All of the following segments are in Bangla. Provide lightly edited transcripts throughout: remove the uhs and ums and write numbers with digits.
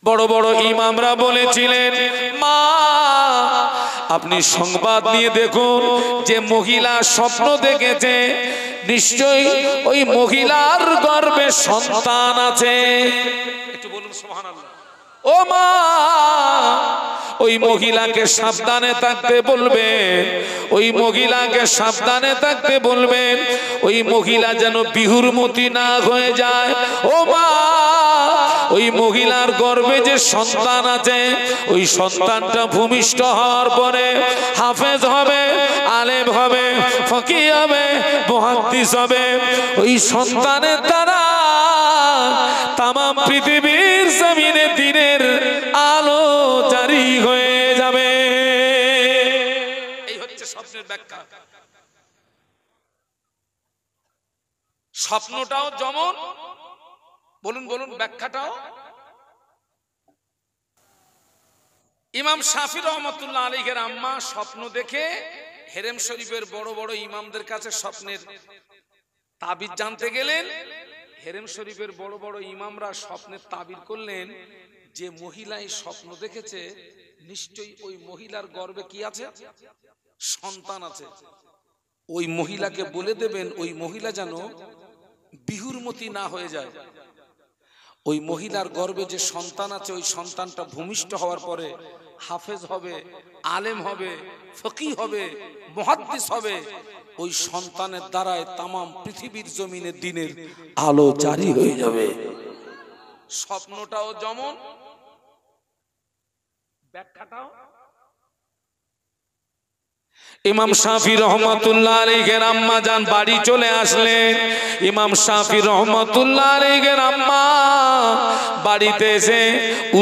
বড় বড় ইমামরা বলেছিলেন, মা আপনি সংবাদ নিয়ে দেখুন, যে মহিলা স্বপ্ন দেখেছে নিশ্চয়ই ওই মহিলার গর্ভে সন্তান আছে। একটু বলুন সুবহানাল্লাহ। ও মা, ওই মহিলাকে সাবধানে থাকতে বলবেন, ওই মহিলাকে সাবধানে থাকতে বলবেন, ওই মহিলা যেন বিহুরমতি না হয়ে যায়। ও মা, ওই মহিলার গর্ভে যে সন্তান আছে, ওই সন্তানটা ভূমিষ্ঠ হওয়ার পরে হাফেজ হবে, আলেম হবে, ফকি হবে, মুহাদ্দিস হবে। ওই সন্তানের দ্বারা তামাম পৃথিবীর জমিনে দিনের আলো জারি হয়ে যাবে। এই হচ্ছে স্বপ্নের ব্যাখ্যা। স্বপ্নটাও যেমন, বলুন বলুন ব্যাখ্যাটাও। ইমাম শাফি রহমাতুল্লাহ আলাইহির আম্মা স্বপ্ন দেখে হেরেম শরীফের বড় বড় ইমামদের কাছে স্বপ্নের তাবিজ জানতে গেলেন। হেরেম শরীফের বড় বড় ইমামরা স্বপ্নের তাবির করলেন, যে মহিলাই স্বপ্ন দেখেছে নিশ্চয়ই ওই মহিলার গর্ভে কি আছে, সন্তান আছে। ওই মহিলাকে বলে দেবেন ওই মহিলা যেন বিহুরমতি না হয়ে যায়। ওই মহিলার গর্ভে যে সন্তান আছে, ওই সন্তানটা ভূমিষ্ঠ হওয়ার পরে হাফেজ হবে, আলেম হবে, ফকি হবে, মুহাদ্দিস হবে। ওই সন্তানের দ্বারায় তামাম পৃথিবীর জমিনে দিনের আলো জারি হয়ে যাবে। স্বপ্নটাও যেমন, ব্যাখ্যাটাও। ইমাম শাফি রহমাতুল্লাহ আলাইহির আম্মা জান বাড়ি চলে আসলেন। ইমাম শাফি রহমাতুল্লাহ আলাইহির আম্মা বাড়িতে এসে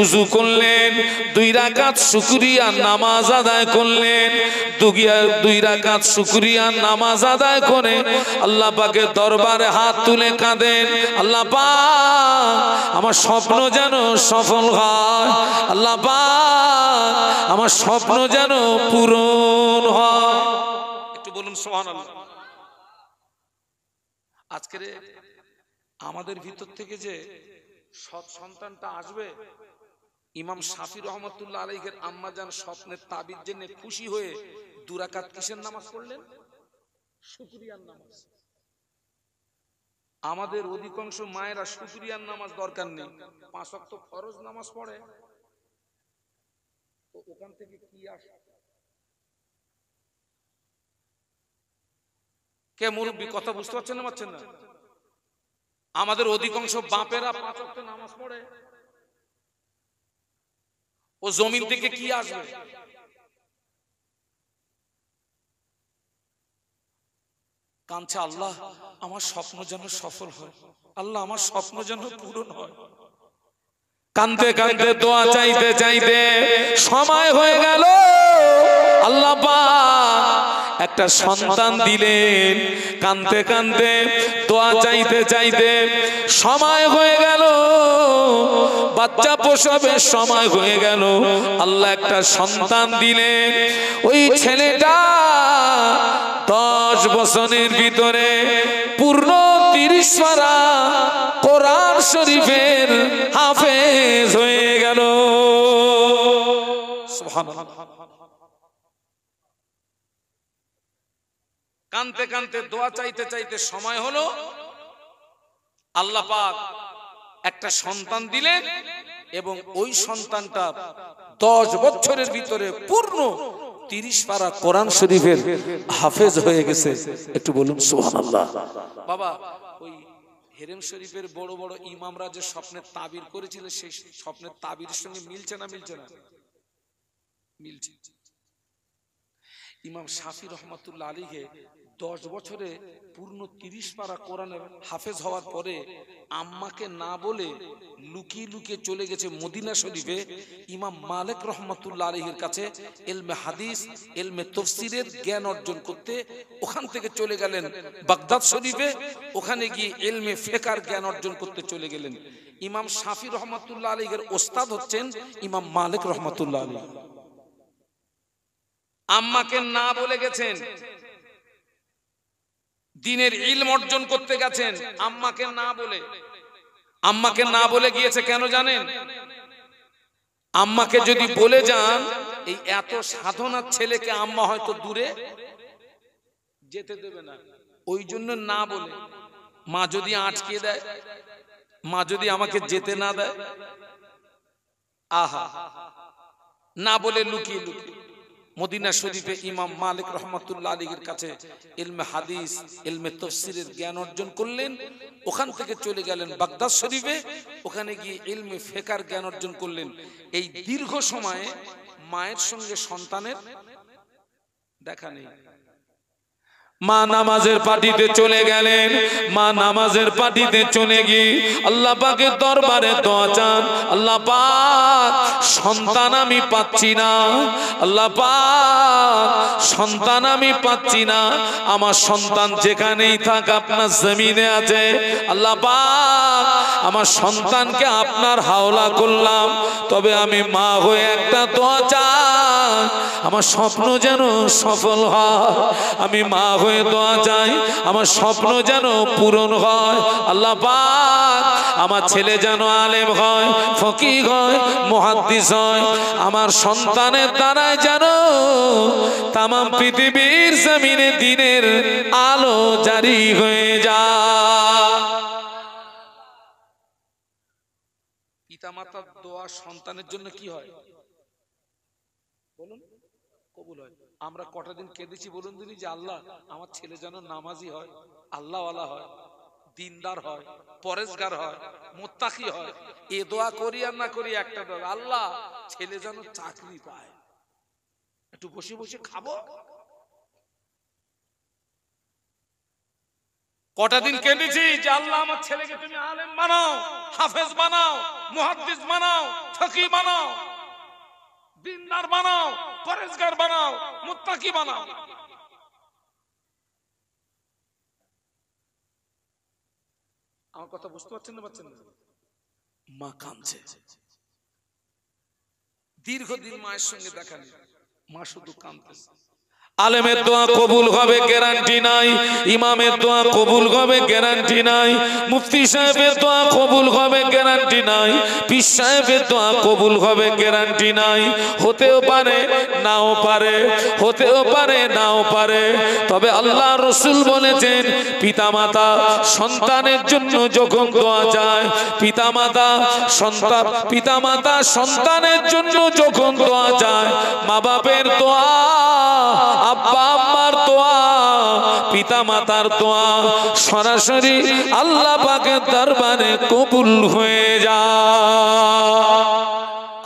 উযু করলেন, 2 রাকাত শুকরিয়া নামাজ আদায় করলেন। 2 রাকাত শুকরিয়া নামাজ আদায় করে আল্লাহ পাকের দরবারে হাত তুলে কাঁদেন, আল্লাহ পাক আমার স্বপ্ন যেন সফল হয়, আল্লাহ পাক আমার স্বপ্ন যেন পূরণ হয়। একটু বলুন সুবহানাল্লাহ। আজকের আমাদের ভিতর থেকে যে সৎ সন্তানটা আসবে, ইমাম শাফি রহমাতুল্লাহ আলাইহির আম্মা জান স্বপ্নের তাবিজ জেনে খুশি হয়ে 2 রাকাত কিসের নামাজ পড়লেন? শুকরিয়ার নামাজ। আমাদের অধিকাংশ মায়েরা শুকরিয়ার নামাজ দরকার নেই, 5 ওয়াক্ত ফরজ নামাজ পড়ে। তো ওখান থেকে কি আসে? কে মুরব্বি কথা বুঝতে পারছেন না পাচ্ছেন না? আমাদের অধিকাংশ বাপেরা 5 ওয়াক্ত নামাজ পড়ে, ও জমিন থেকে কি আসবে? কাঁদছে, আল্লাহ আমার স্বপ্ন যেন সফল হয়, আল্লাহ আমার স্বপ্ন যেন পূরণ হয়। কাঁদতে কাঁদতে দোয়া চাইতে চাইতে সময় হয়ে গেল। আল্লাহ পাক একটা সন্তান দিলেন। কাঁদতে কাঁদতে দোয়া চাইতে চাইতে সময় হয়ে গেল, বাচ্চা প্রসবের সময় হয়ে গেল। আল্লাহ একটা সন্তান দিলেন। ওই ছেলেটা 10 বছরের ভিতরে পূর্ণ 30 পারা কোরআন শরীফের হাফেজ হয়ে গেল। সুবহানাল্লাহ। কাঁদতে কাঁদতে দোয়া চাইতে চাইতে সময় হলো, আল্লাহ পাক একটা সন্তান দিলেন এবং ওই সন্তানটা 10 বছরের ভিতরে পূর্ণ 30 পারা কোরআন শরীফের হাফেজ হয়ে গেছে। একটু বলুন সুবহানাল্লাহ। বাবা, ওই হেরেম শরীফের বড় বড় ইমামরা যে স্বপ্নের তাবির করেছিলেন, সেই স্বপ্নের তাবিরের সঙ্গে মিলছে না মিলছে না? মিলছে। ইমাম শাফি রহমাতুল্লাহ আলাইহি 10 বছরে পূর্ণ 30 পারা কোরআনের হাফেজ হওয়ার পরে আম্মাকে না বলে লুকিয়ে লুকিয়ে চলে গেছে মদিনা শরীফে ইমাম মালিক রহমাতুল্লাহ আলাইহির কাছে ইলমে হাদিস, ইলমে তাফসীরের জ্ঞান অর্জন করতে। ওখান থেকে চলে গেলেন বাগদাদ শরীফে, ওখানে গিয়ে ইলমে ফিকহের জ্ঞান অর্জন করতে চলে গেলেন। ইমাম শাফি রহমাতুল্লাহ আলাইহির ওস্তাদ হচ্ছেন ইমাম মালিক রহমাতুল্লাহ আলাইহি। আম্মাকে না বলে গেছেন, দ্বীনের ইলম অর্জন করতে গেছেন, আম্মাকে না বলে। আম্মাকে না বলে গিয়েছে কেন জানেন? আম্মাকে যদি বলে যান এই এত সাধনার ছেলেকে আম্মা হয়তো দূরে যেতে দেবে না, ওই জন্য না বলে, মা যদি আটকে দেয়, মা যদি আমাকে যেতে না দেয়, আহা, না বলে লুকিয়ে লুকিয়ে মদিনা শরীফে ইমাম মালিক রহমাতুল্লাহ আলাইহির কাছে ইলমে হাদিস, ইলমে তাফসীরের জ্ঞান অর্জন করলেন। ওখান থেকে চলে গেলেন বাগদাদ শরীফে, ওখানে গিয়ে ইলমে ফিকহের জ্ঞান অর্জন করলেন। এই দীর্ঘ সময়ে মায়ের সঙ্গে সন্তানের দেখা নেই। মা নামাজের পাটিতে চলে গেলেন, মা নামাজের পাটিতে চলে গিয়ে আল্লাহ পাকের দরবারে দোয়া চান, আল্লাহ পাক সন্তান আমি পাচ্ছি না, আল্লাহ পাক সন্তান আমি পাচ্ছি না, আমার সন্তান যেখানেই থাক আপনার জমিনে আছে, আল্লাহ পাক আমার সন্তানকে আপনার হাওলা করলাম, তবে আমি মা হয়ে একটা দোয়া চাই, আমার স্বপ্ন যেন সফল হয়, আমি মা হয়ে দোয়া চাই আমার স্বপ্ন যেন পূরণ হয়, আল্লাহ পাক আমার ছেলে যেন আলেম হয়, ফকিহ হয়, মুহাদ্দিস হয়, আমার সন্তানের দ্বারাই যেন তাম পৃথিবীর জমিনে দ্বীনের আলো জারি হয়ে যায়। পিতামাতার দোয়া সন্তানের জন্য কি হয় বলুন? কবুল হয়। আমরা কটা দিন কেঁদেছি বলুন দিনি যে আল্লাহ আমার ছেলে যেন নামাজি হয়, আল্লাহওয়ালা হয়, দিনদার হয়, পরেজগার হয়, মুত্তাকি হয়। এ দোয়া করি আর না করি একটা দোয়া, আল্লাহ ছেলে যেন চাকরি পায়, একটু বসে বসে খাবো। কটা দিন কেঁদেছি যে আল্লাহ আমার ছেলেকে তুমি আলেম বানাও, হাফেজ বানাও, মুহাদ্দিস বানাও, ফকিহ বানাও, দিনদার বানাও, পরেজগার বানাও, মুত্তাকি বানাও। আমার কথা বুঝতে পারছেন না? পারছেন না? মা কাঁদছে, দীর্ঘদিন মায়ের সঙ্গে দেখা নেই, মা শুধু কাঁদতেছে। আলেমের দোয়া কবুল হবে গ্যারান্টি নাই, ইমামের দোয়া কবুল হবে গ্যারান্টি নাই, মুফতি সাহেবের দোয়া কবুল হবে গ্যারান্টি নাই, পীর সাহেবের দোয়া কবুল হবে গ্যারান্টি নাই। হতেও পারে নাও পারে, হতেও পারে নাও পারে, তবে আল্লাহ রাসূল বলেছেন পিতামাতা সন্তানের জন্য যখন দোয়া চায়, পিতামাতা সন্তানের জন্য যখন দোয়া চায়, মা বাপের দোয়া, আব্বা আম্মার দোয়া, পিতা মাতার দোয়া সরাসরি আল্লাহ পাকের দরবারে কবুল হয়ে যায়।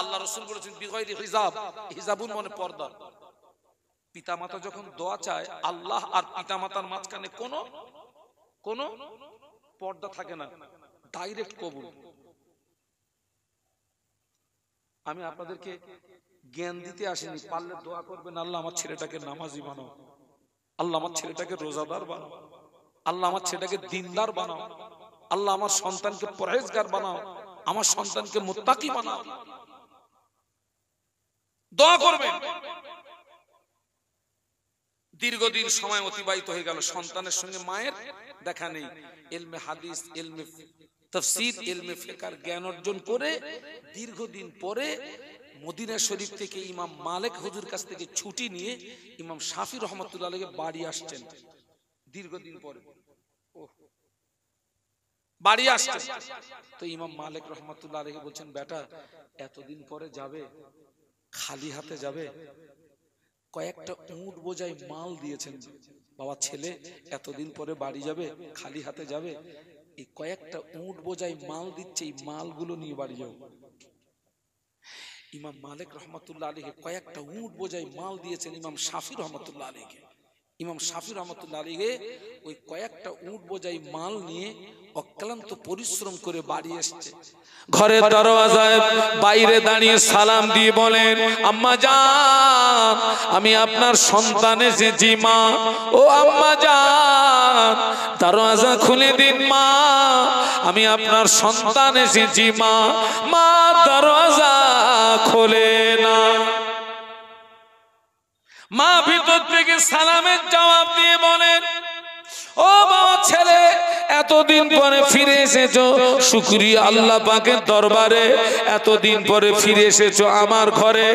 আল্লাহ রাসূল বলেছেন বিগাইরি হিজাব, হিজাবুন মানে পর্দা। পিতা মাতা যখন দোয়া চায়, আল্লাহ আর পিতা মাতার মাঝখানে কোনো পর্দা থাকে না, ডাইরেক্ট কবুল। আমি আপনাদেরকে জ্ঞান দিতে আসেনি, পারলে দোয়া করবেন আল্লাহ আমার ছেলেটাকে নামাজি বানাও, আল্লাহ আমার ছেলেটাকে রোজাদার বানাও, আল্লাহ আমার ছেলেটাকে দিনদার বানাও, আল্লাহ আমার সন্তানকে পরহেজগার বানাও, আমার সন্তানকে মুত্তাকি বানাও। দোয়া করবেন। দীর্ঘদিন সময় অতিবাহিত হয়ে গেল, সন্তানের সঙ্গে মায়ের দেখা নেই। ইলমে হাদিস, ইলমে তাফসীর, ইলমে ফিকহের জ্ঞান অর্জন করে দীর্ঘদিন পরে মদিনা শরীফ থেকে ইমাম মালিক হুজুর কাছ থেকে ছুটি নিয়ে ইমাম শাফি রহমাতুল্লাহ আলাইহি বাড়ি আসছেন। দীর্ঘদিন পরে বাড়ি আসছেন, তো ইমাম মালিক রহমাতুল্লাহ আলাইহি বলছেন, বেটা এতদিন পরে যাবে, খালি হাতে যাবে? কয়েকটা উট বোঝাই মাল দিয়েছেন। বাবা ছেলে এতদিন পরে বাড়ি যাবে, খালি হাতে যাবে, এই কয়েকটা উট বোঝাই মাল দিচ্ছে, এই মালগুলো নিয়ে বাড়ি যাও। ইমাম মালিক রহমাতুল্লাহ আলাইহি কয়েকটা উট বোঝাই মাল দিয়েছেন ইমাম শাফি রহমাতুল্লাহ আলাইহি। ইমাম শাফি রহমাতুল্লাহ আলাইহি ওই কয়েকটা উট বোঝাই মাল নিয়ে অক্লান্ত পরিশ্রম করে বাড়ি এসেছে। ঘরের দরওয়াজায় বাইরে দাঁড়িয়ে সালাম দিয়ে বলেন, আম্মা জান আমি আপনার সন্তান এসেছি মা। ও আম্মা জান দরওয়াজা খুলে দিন মা, আমি আপনার সন্তান এসেছি মা। মা দরওয়াজা খোলে না। মা ভিতর থেকে সালামের জবাব দিয়ে বলেন, ও বাবা ছেলে এতদিন পরে ফিরে এসেছো, শুকরিয়া আল্লাহ পাকের দরবারে। এতদিন পরে ফিরে এসেছো আমার ঘরে,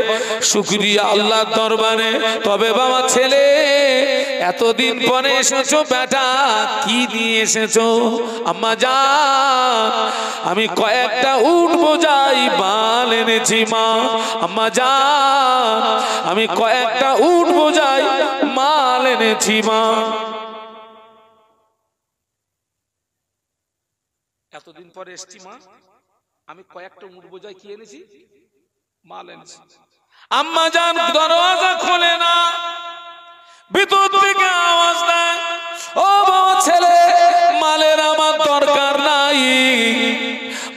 শুকরিয়া আল্লাহর দরবারে। তবে বাবা ছেলে, এতদিন পরে এসেছো, বেটা কি নিয়ে এসেছো? আম্মা জান, আমি কয়েকটা উট বোঝাই মাল এনেছি মা। আম্মা জান, আমি কয়েকটা উট বোঝাই মাল এনেছি মা। এতদিন পরে এসছি মা, আমি কয়েকটা উট বোঝাই কি এনেছি? মাল এনেছি। আম্মা জান দরওয়াজা খোলে না, ভিতর থেকে আওয়াজ দেয়, ও বাবা ছেলে, মালের আমার দরকার নাই,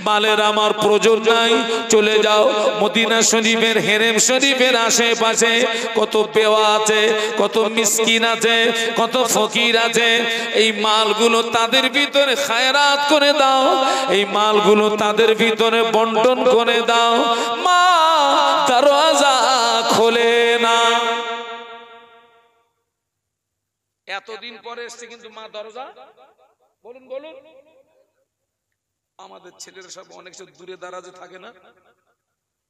মালের আমার প্রয়োজন নাই, চলে যাও। মদিনা শরীফের হেরেম শরীফের আশেপাশে কত বেওয়া আছে, কত মিসকিন আছে, কত ফকির আছে, এই মালগুলো তাদের ভিতরে খায়রাত করে দাও, এই মালগুলো তাদের ভিতরে বন্টন করে দাও। মা দরওয়াজা খোলে না। এতদিন পরে এসছে কিন্তু মা দরজা, বলুন বলুন। আমাদের ছেলেরা সব অনেক দূরে দারাজে থাকে না,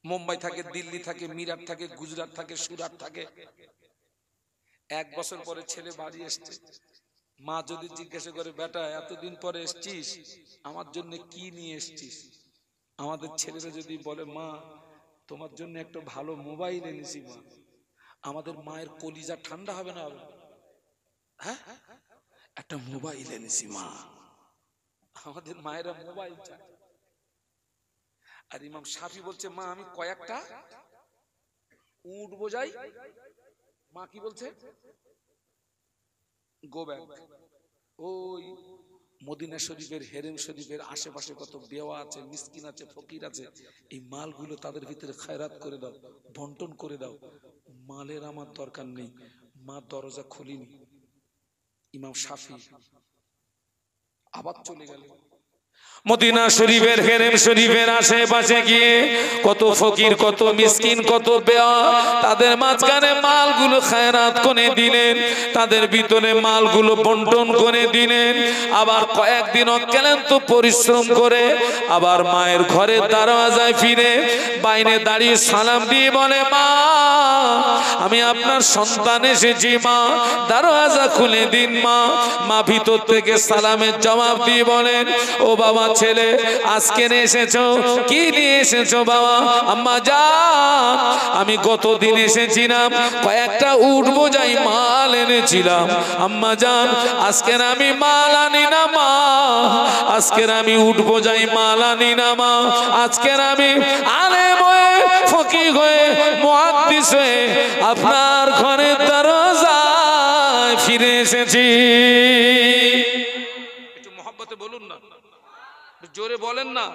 মুম্বাই থাকে, দিল্লি থাকে, মিরাট থাকে, গুজরাট থাকে, সুরাট থাকে। এক বছর পরে ছেলে বাড়ি এসছে, মা যদি জিজ্ঞাসা করে, বেটা এতদিন পরে এসছিস, আমার জন্য কি নিয়ে এসছিস? আমাদের ছেলেরা যদি বলে, মা তোমার জন্য একটা ভালো মোবাইল এনেছি মা, আমাদের মায়ের কলিজা ঠান্ডা হবে না? হবে? হ্যাঁ, একটা মোবাইল এনেছি মা। আমাদের মায়েরা মোবাইল চায়। আর ইমাম শাফি বলছে, মা আমি কয়েকটা উট বোঝাই। মা কি বলছে? Go back. ওই মদিনা শরীফের হেরেম শরীফের আশেপাশে কত বেওয়া আছে, মিসকিন আছে, ফকির আছে, এই মালগুলো তাদের ভিতরে খায়রাত করে দাও, বন্টন করে দাও। মালের আমার দরকার নেই। মা দরজা খুলিনি। ইমাম শাফি আবার চলে গেল। মদিনা শরীফের হেরেম শরীফের আশেপাশে গিয়ে কত ফকির, কত মিসকিন, কত বেওয়া, তাদের মাঝখানে মালগুলো খায়রাত করে দিলেন, তাদের ভিতরে মালগুলো বন্টন করে দিলেন। আবার কয়েকদিন অক্লান্ত পরিশ্রম করে আবার মায়ের ঘরের দরওয়াজায় ফিরে বাইরে দাঁড়িয়ে সালাম দিয়ে বলে, মা আমি আপনার সন্তান এসেছি মা, দরওয়াজা খুলে দিন মা। মা ভিতর থেকে সালামের জবাব দিয়ে বলেন, ও বাবা ছেলে, আজকে এসেছো, কি নিয়ে এসেছো বাবা? আম্মা জান, আমি গতদিন এসেছিলাম, কয়েকটা উট বোঝাই মাল এনেছিলাম। আম্মা জান, আজকে আমি মাল আনি না মা, আজকে আমি উট বোঝাই মাল আনি না মা, আজকে আমি আলেম হয়ে, ফকিহ হয়ে, মুহাদ্দিস হয়ে আপনার ঘরের দরজায় ফিরে এসেছি। একটু মহব্বতে বলুন না, জোরে বলেন না।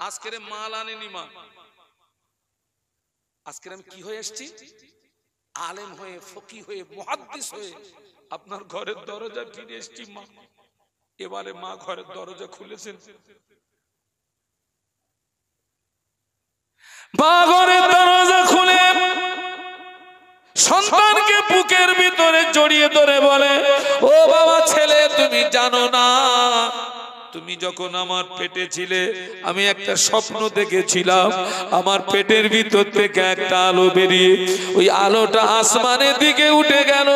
আজকের মাল আনেনি মা, আজকের আমি কি হয়ে এসেছি? আলেম হয়ে, ফকিহ হয়ে, মুহাদ্দিস হয়ে আপনার ঘরের দরজা ফিরে এসেছি মা। এবারে মা ঘরের দরজা খুলেছেন, মা ঘরের দরজা খুলে সন্তানকে বুকের ভিতরে জড়িয়ে ধরে বলে, ও বাবা ছেলে, তুমি জানো না, তুমি যখন আমার পেটে ছিলে আমি একটা স্বপ্ন দেখেছিলাম, আমার পেটের ভিতর থেকে একটা আলো বেরিয়ে ওই আলোটা আসমানের দিকে উঠে গেল,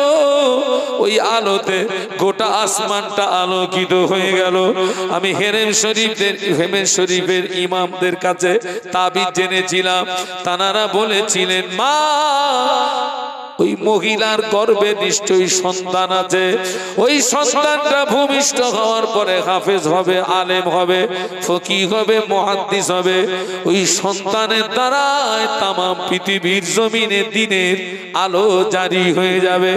ওই আলোতে গোটা আসমানটা আলোকিত হয়ে গেল। আমি হেরেম শরীফের ইমামদের কাছে তাবিজ জেনেছিলাম, তানারা বলেছিলেন, মা ওই মহিলার গর্ভে নিশ্চয়ই সন্তান আছে, ওই সন্তানটা ভূমিষ্ঠ হওয়ার পরে হাফেজ হবে, আলেম হবে, ফকিহ হবে, মুহাদ্দিস হবে। ওই সন্তানের দ্বারাই তামাম পৃথিবীর জমিনে দিনের আলো জারি হয়ে যাবে।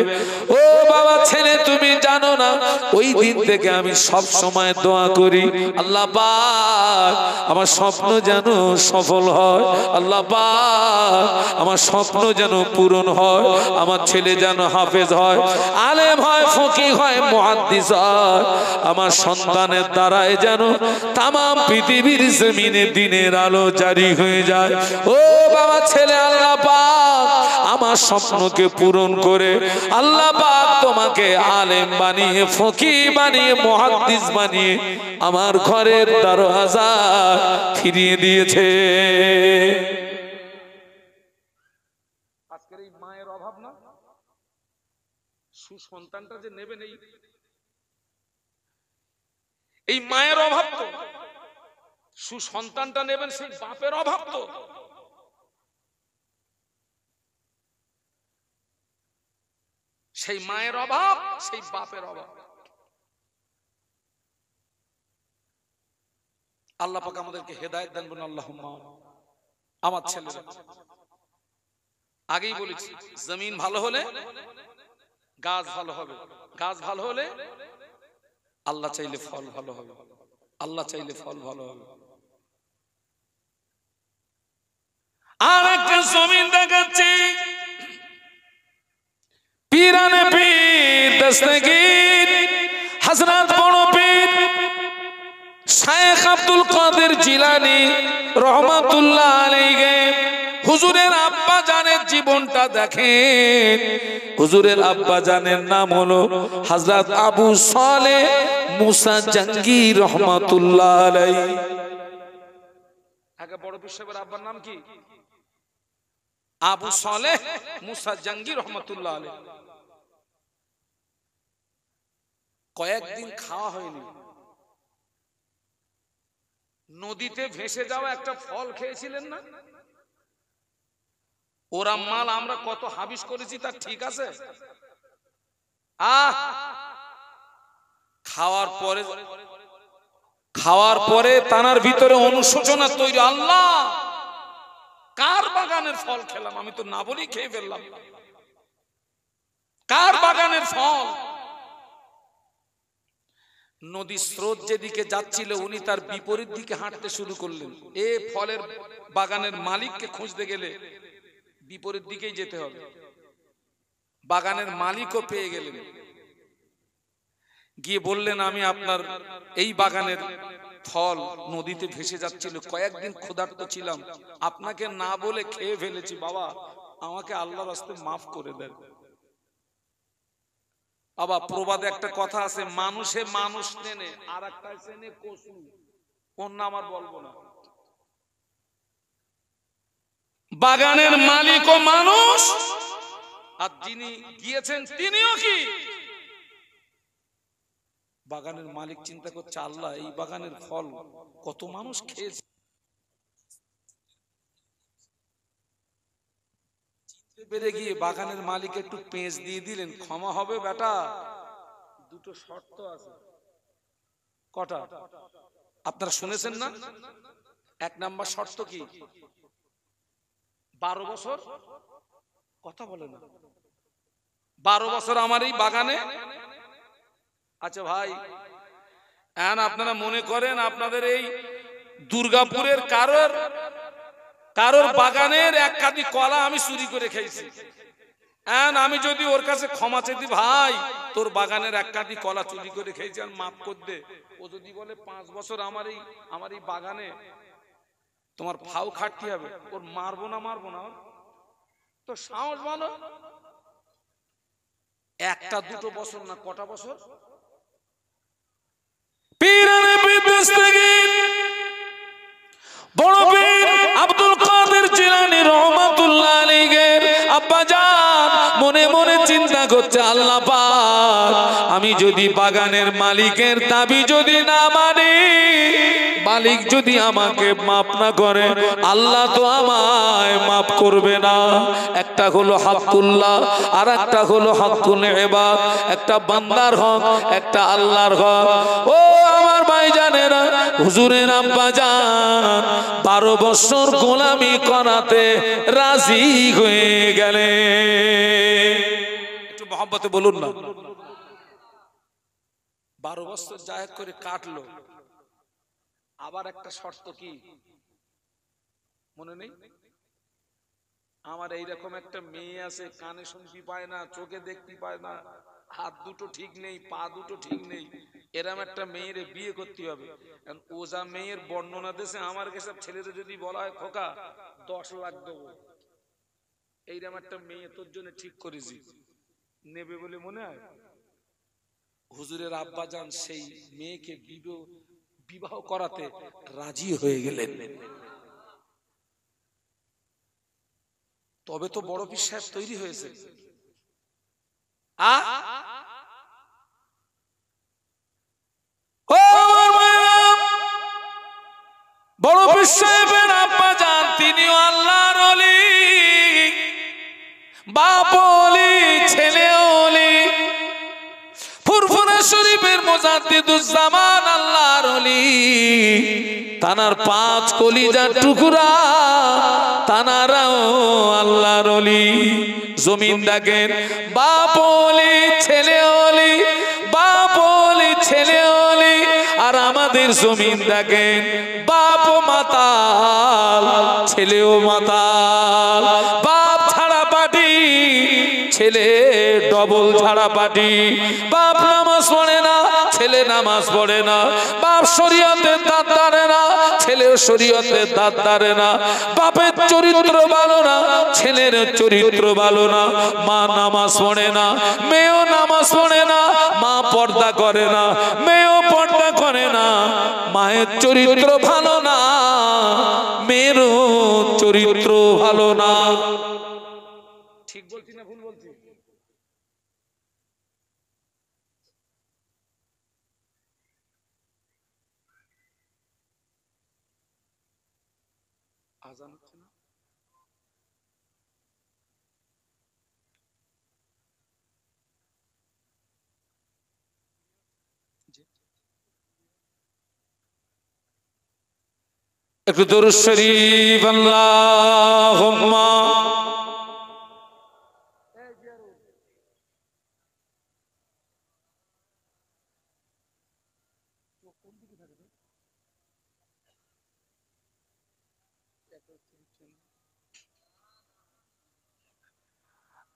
ও বাবা ছেলে, তুমি জানো না, ওই দিন থেকে আমি সব সময় দোয়া করি, আল্লাহ পাক আমার স্বপ্ন যেন সফল হয়, আল্লাহ পাক আমার স্বপ্ন যেন পূরণ হয়, আমার ছেলে যেন হাফেজ হয়, আলেম হয়, ফকিহ হয়, মুহাদ্দিস হয়, আমার সন্তানের দ্বারাই যেন তামাম পৃথিবীর জমিনে দিনের আলো জারি হয়ে যায়। ও বাবা ছেলে, আল্লাহ পাক আমার স্বপ্নকে পূরণ করে আল্লাহ পাক তোমাকে আলেম বানিয়ে, ফকিহ বানিয়ে, মুহাদ্দিস বানিয়ে আমার ঘরের দরওয়াজা ফিরিয়ে দিয়েছে। আজকের এই মায়ের অভাব না, সুসন্তানটা যে নেবেন, এই মায়ের অভাব তো, সুসন্তানটা নেবেন সেই বাপের অভাব তো। সেই মায়ের অভাব, সেই বাপের অভাব। আল্লাহ পাক আমাদেরকে হেদায়েত দান করুন, আল্লাহুম্মা। আমার ছেলেরা, আগেই বলেছি, জমিন ভালো হলে গাছ ভালো হবে, গাছ ভালো হলে আল্লাহ চাইলে ফল ভালো হবে, আল্লাহ চাইলে ফল ভালো হবে। আর একটা জমিন দেখাচ্ছি, পীরানে পীর দস্তগীর হযরত বড় পীর শায়েখ আব্দুল কাদের জিলানী রহমাতুল্লাহ আলাইহি, হুজুরের আব্বা জানের জীবনটা দেখেন। হুজুরের আব্বা জানের নাম হলো হযরত আবু সালেহ মুসা জঙ্গি রহমাতুল্লাহ আলাইহি। আগে বড় পীর সাহেবের আব্বার নাম কি? আবু সালেহ মুসা জঙ্গি রহমাতুল্লাহ আলাইহি। কয়েকদিন খাওয়া হয়নি, নদীতে ভেসে যাওয়া একটা ফল খেয়েছিলেন না? ওরা মাল আমরা কত হাবিস করেছি, তার ঠিক আছে? খাওয়ার পরে তানার ভিতরে অনুশোচনা তৈরি, আল্লাহ কার বাগানের ফল খেলাম, আমি তো না বলি খেয়ে ফেললাম। কার বাগানের ফল? নদী স্রোত যেদিকে যাচ্ছিল উনি তার বিপরীত দিকে হাঁটতে শুরু করলেন। এ ফলের বাগানের মালিককে খুঁজতে গেলে বিপরীত দিকেই যেতে হবে। বাগানের মালিকও পেয়ে গেলেন, গিয়ে বললেন, আমি আপনার এই বাগানের ফল নদীতে ভেসে যাচ্ছিল, কয়েকদিন ক্ষুধার্ত ছিলাম, আপনাকে না বলে খেয়ে ফেলেছি, বাবা আমাকে আল্লাহর রাস্তে মাফ করে দেন। বাবা প্রবাদে একটা কথা আছে, মানুষে মানুষ নেনে আর একটা চেনে কসু, কোন নাম আর বলবো না। বাগানের মালিকও মানুষ, আর যিনি গিয়েছেন তিনিও কি বাগানের মালিক। চিন্তা করছে, আল্লাহ এই বাগানের ফল কত মানুষ খেয়েছে, বেড়ে গিয়ে বাগানের মালিক একটু পেঁচ দিয়ে দিলেন, ক্ষমা হবে বেটা, দুটো শর্ত আছে। কটা আপনারা শুনেছেন না? এক নাম্বার শর্ত কি? 12 বছর কথা বলে না, 12 বছর আমার এই বাগানে। আচ্ছা ভাই, আপনারা মনে করেন আপনাদের এই দুর্গাপুরের কারোর বাগানের এক কাঁদি কলা আমি চুরি করে খেয়েছি, আমি যদি ওর কাছে ক্ষমা চাইতি, ভাই তোর বাগানের এক কাঁদি কলা চুরি করে খেয়েছি আর মাফ করে দে, ও যদি বলে 5 বছর আমার এই বাগানে তোমার ফাও খাটতে হবে, ওর মারবো না তো সাহস বলো। একটা দুটো বছর না, কটা বছর? পীরানে পীর দস্তগীর বড় পীর আব্দুল কাদের জিলানী রহমাতুল্লাহ আলাইহি আব্বা জান মনে মনে চিন্তা করছে, আল্লাহ পাক আমি যদি বাগানের মালিকের দাবি যদি না মানি, মালিক যদি আমাকে মাফ না করে, আল্লাহ তো আমায় মাফ করবে না। একটা হলো হকুল্লাহ আর একটা হলো হকুল ইবাদ, একটা বান্দার হক, একটা আল্লাহর হক। ও আমার ভাইজানেরা, হুজুরের আব্বা জান 12 বছর গোলামি করাতে রাজি হয়ে গেলে। একটু মহব্বতে বলুন না। 12 বছর জায়েদ করে কাটলো, আবার একটা শর্ত কি মনে নেই? আমার এইরকম একটা মেয়ে আছে, কানে শুনতে পায় না, চোখে দেখতে পায় না, হাত দুটো ঠিক নেই, পা দুটো ঠিক নেই, এরম একটা মেয়ের বিয়ে করতে হবে। ও যা মেয়ের বর্ণনা দিয়েছে, আমার কাছে ছেলেদের যদি বলা হয় খোকা 10 লাখ দেবো, এইরকম একটা মেয়ে তোর জন্য ঠিক করেছি, নেবে বলে মনে হয়? হুজুরের আব্বা জান সেই মেয়েকে বিবাহ করাতে রাজি হয়ে গেলেন। তবে তো বড় পীর সাহেব তৈরি হয়েছে। বড় পীর সাহেবের আব্বা জান তিনিও আল্লাহর ওলি, বাপ ওলি, ছেলে ওলি, ফুরফুরা শরীফের মুজাদ্দিদুজ্জামান আল্লাহর ওলি। তানার 5 কলিজার টুকরা, তানারাও আল্লাহর ওলি। জমিন দেখেন, বাপ ওলি, ছেলে ওলি, বাপ ওলি, ছেলে ওলি। আর আমাদের জমিন দেখেন, বাপ মাতাল, ছেলেও মাতাল, বাপ ছাড়া পাটি, ছেলে ডবল ছাড়া পাটি। বাপ নামাজ পড়ে না, ছেলে নামাজ পড়ে না। বাপ শরীয়তের দাঁত দাঁড়ে না, ছেলেও শরীয়তের দাঁত দাঁড়ে না। বাপের চরিত্র ভালো না, ছেলের চরিত্র ভালো না। মা নামাজ পড়ে না, মেয়েও নামাজ পড়ে না। মা পর্দা করে না, মেয়েও পর্দা করে না। মায়ের চরিত্র ভালো না, মেয়েরও চরিত্র ভালো না। ঠিক বলছি না ভুল বলছি? আজান হচ্ছে না? একটু দরুদ শরীফ আল্লাহুম্মা।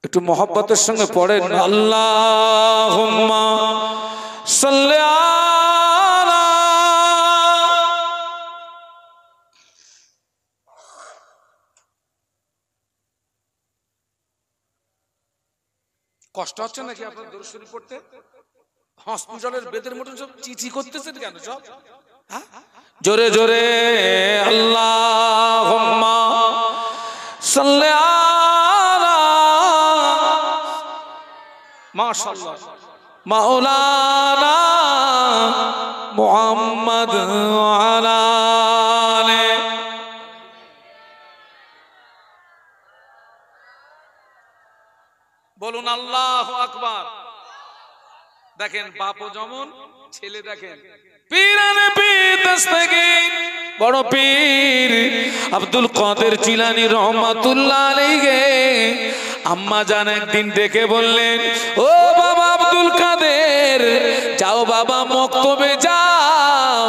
একটু মহব্বতের সঙ্গে পড়েন, আল্লাহুম্মা সাল্লি আলা। কষ্ট হচ্ছে নাকি আপনার দরুদ শরীফ পড়তে? হসপিটালের বেদের মতন সব চিচি করতেছেন কেন সব? জোরে জোরে আল্লাহুম্মা সাল্লি আলা মাশাআল্লাহ মাওলানা মুহাম্মদ আলা আলে। বলুন আল্লাহু আকবার। দেখেন বাপও যেমন, ছেলে দেখেন। পীরানে পীর দস্তগীর বড় পীর আব্দুল কাদের জিলানী রহমাতুল্লাহ আলাইহি আম্মা জান একদিন ডেকে বললেন, ও বাবা আব্দুল কাদের, যাও বাবা মক্তবে যাও,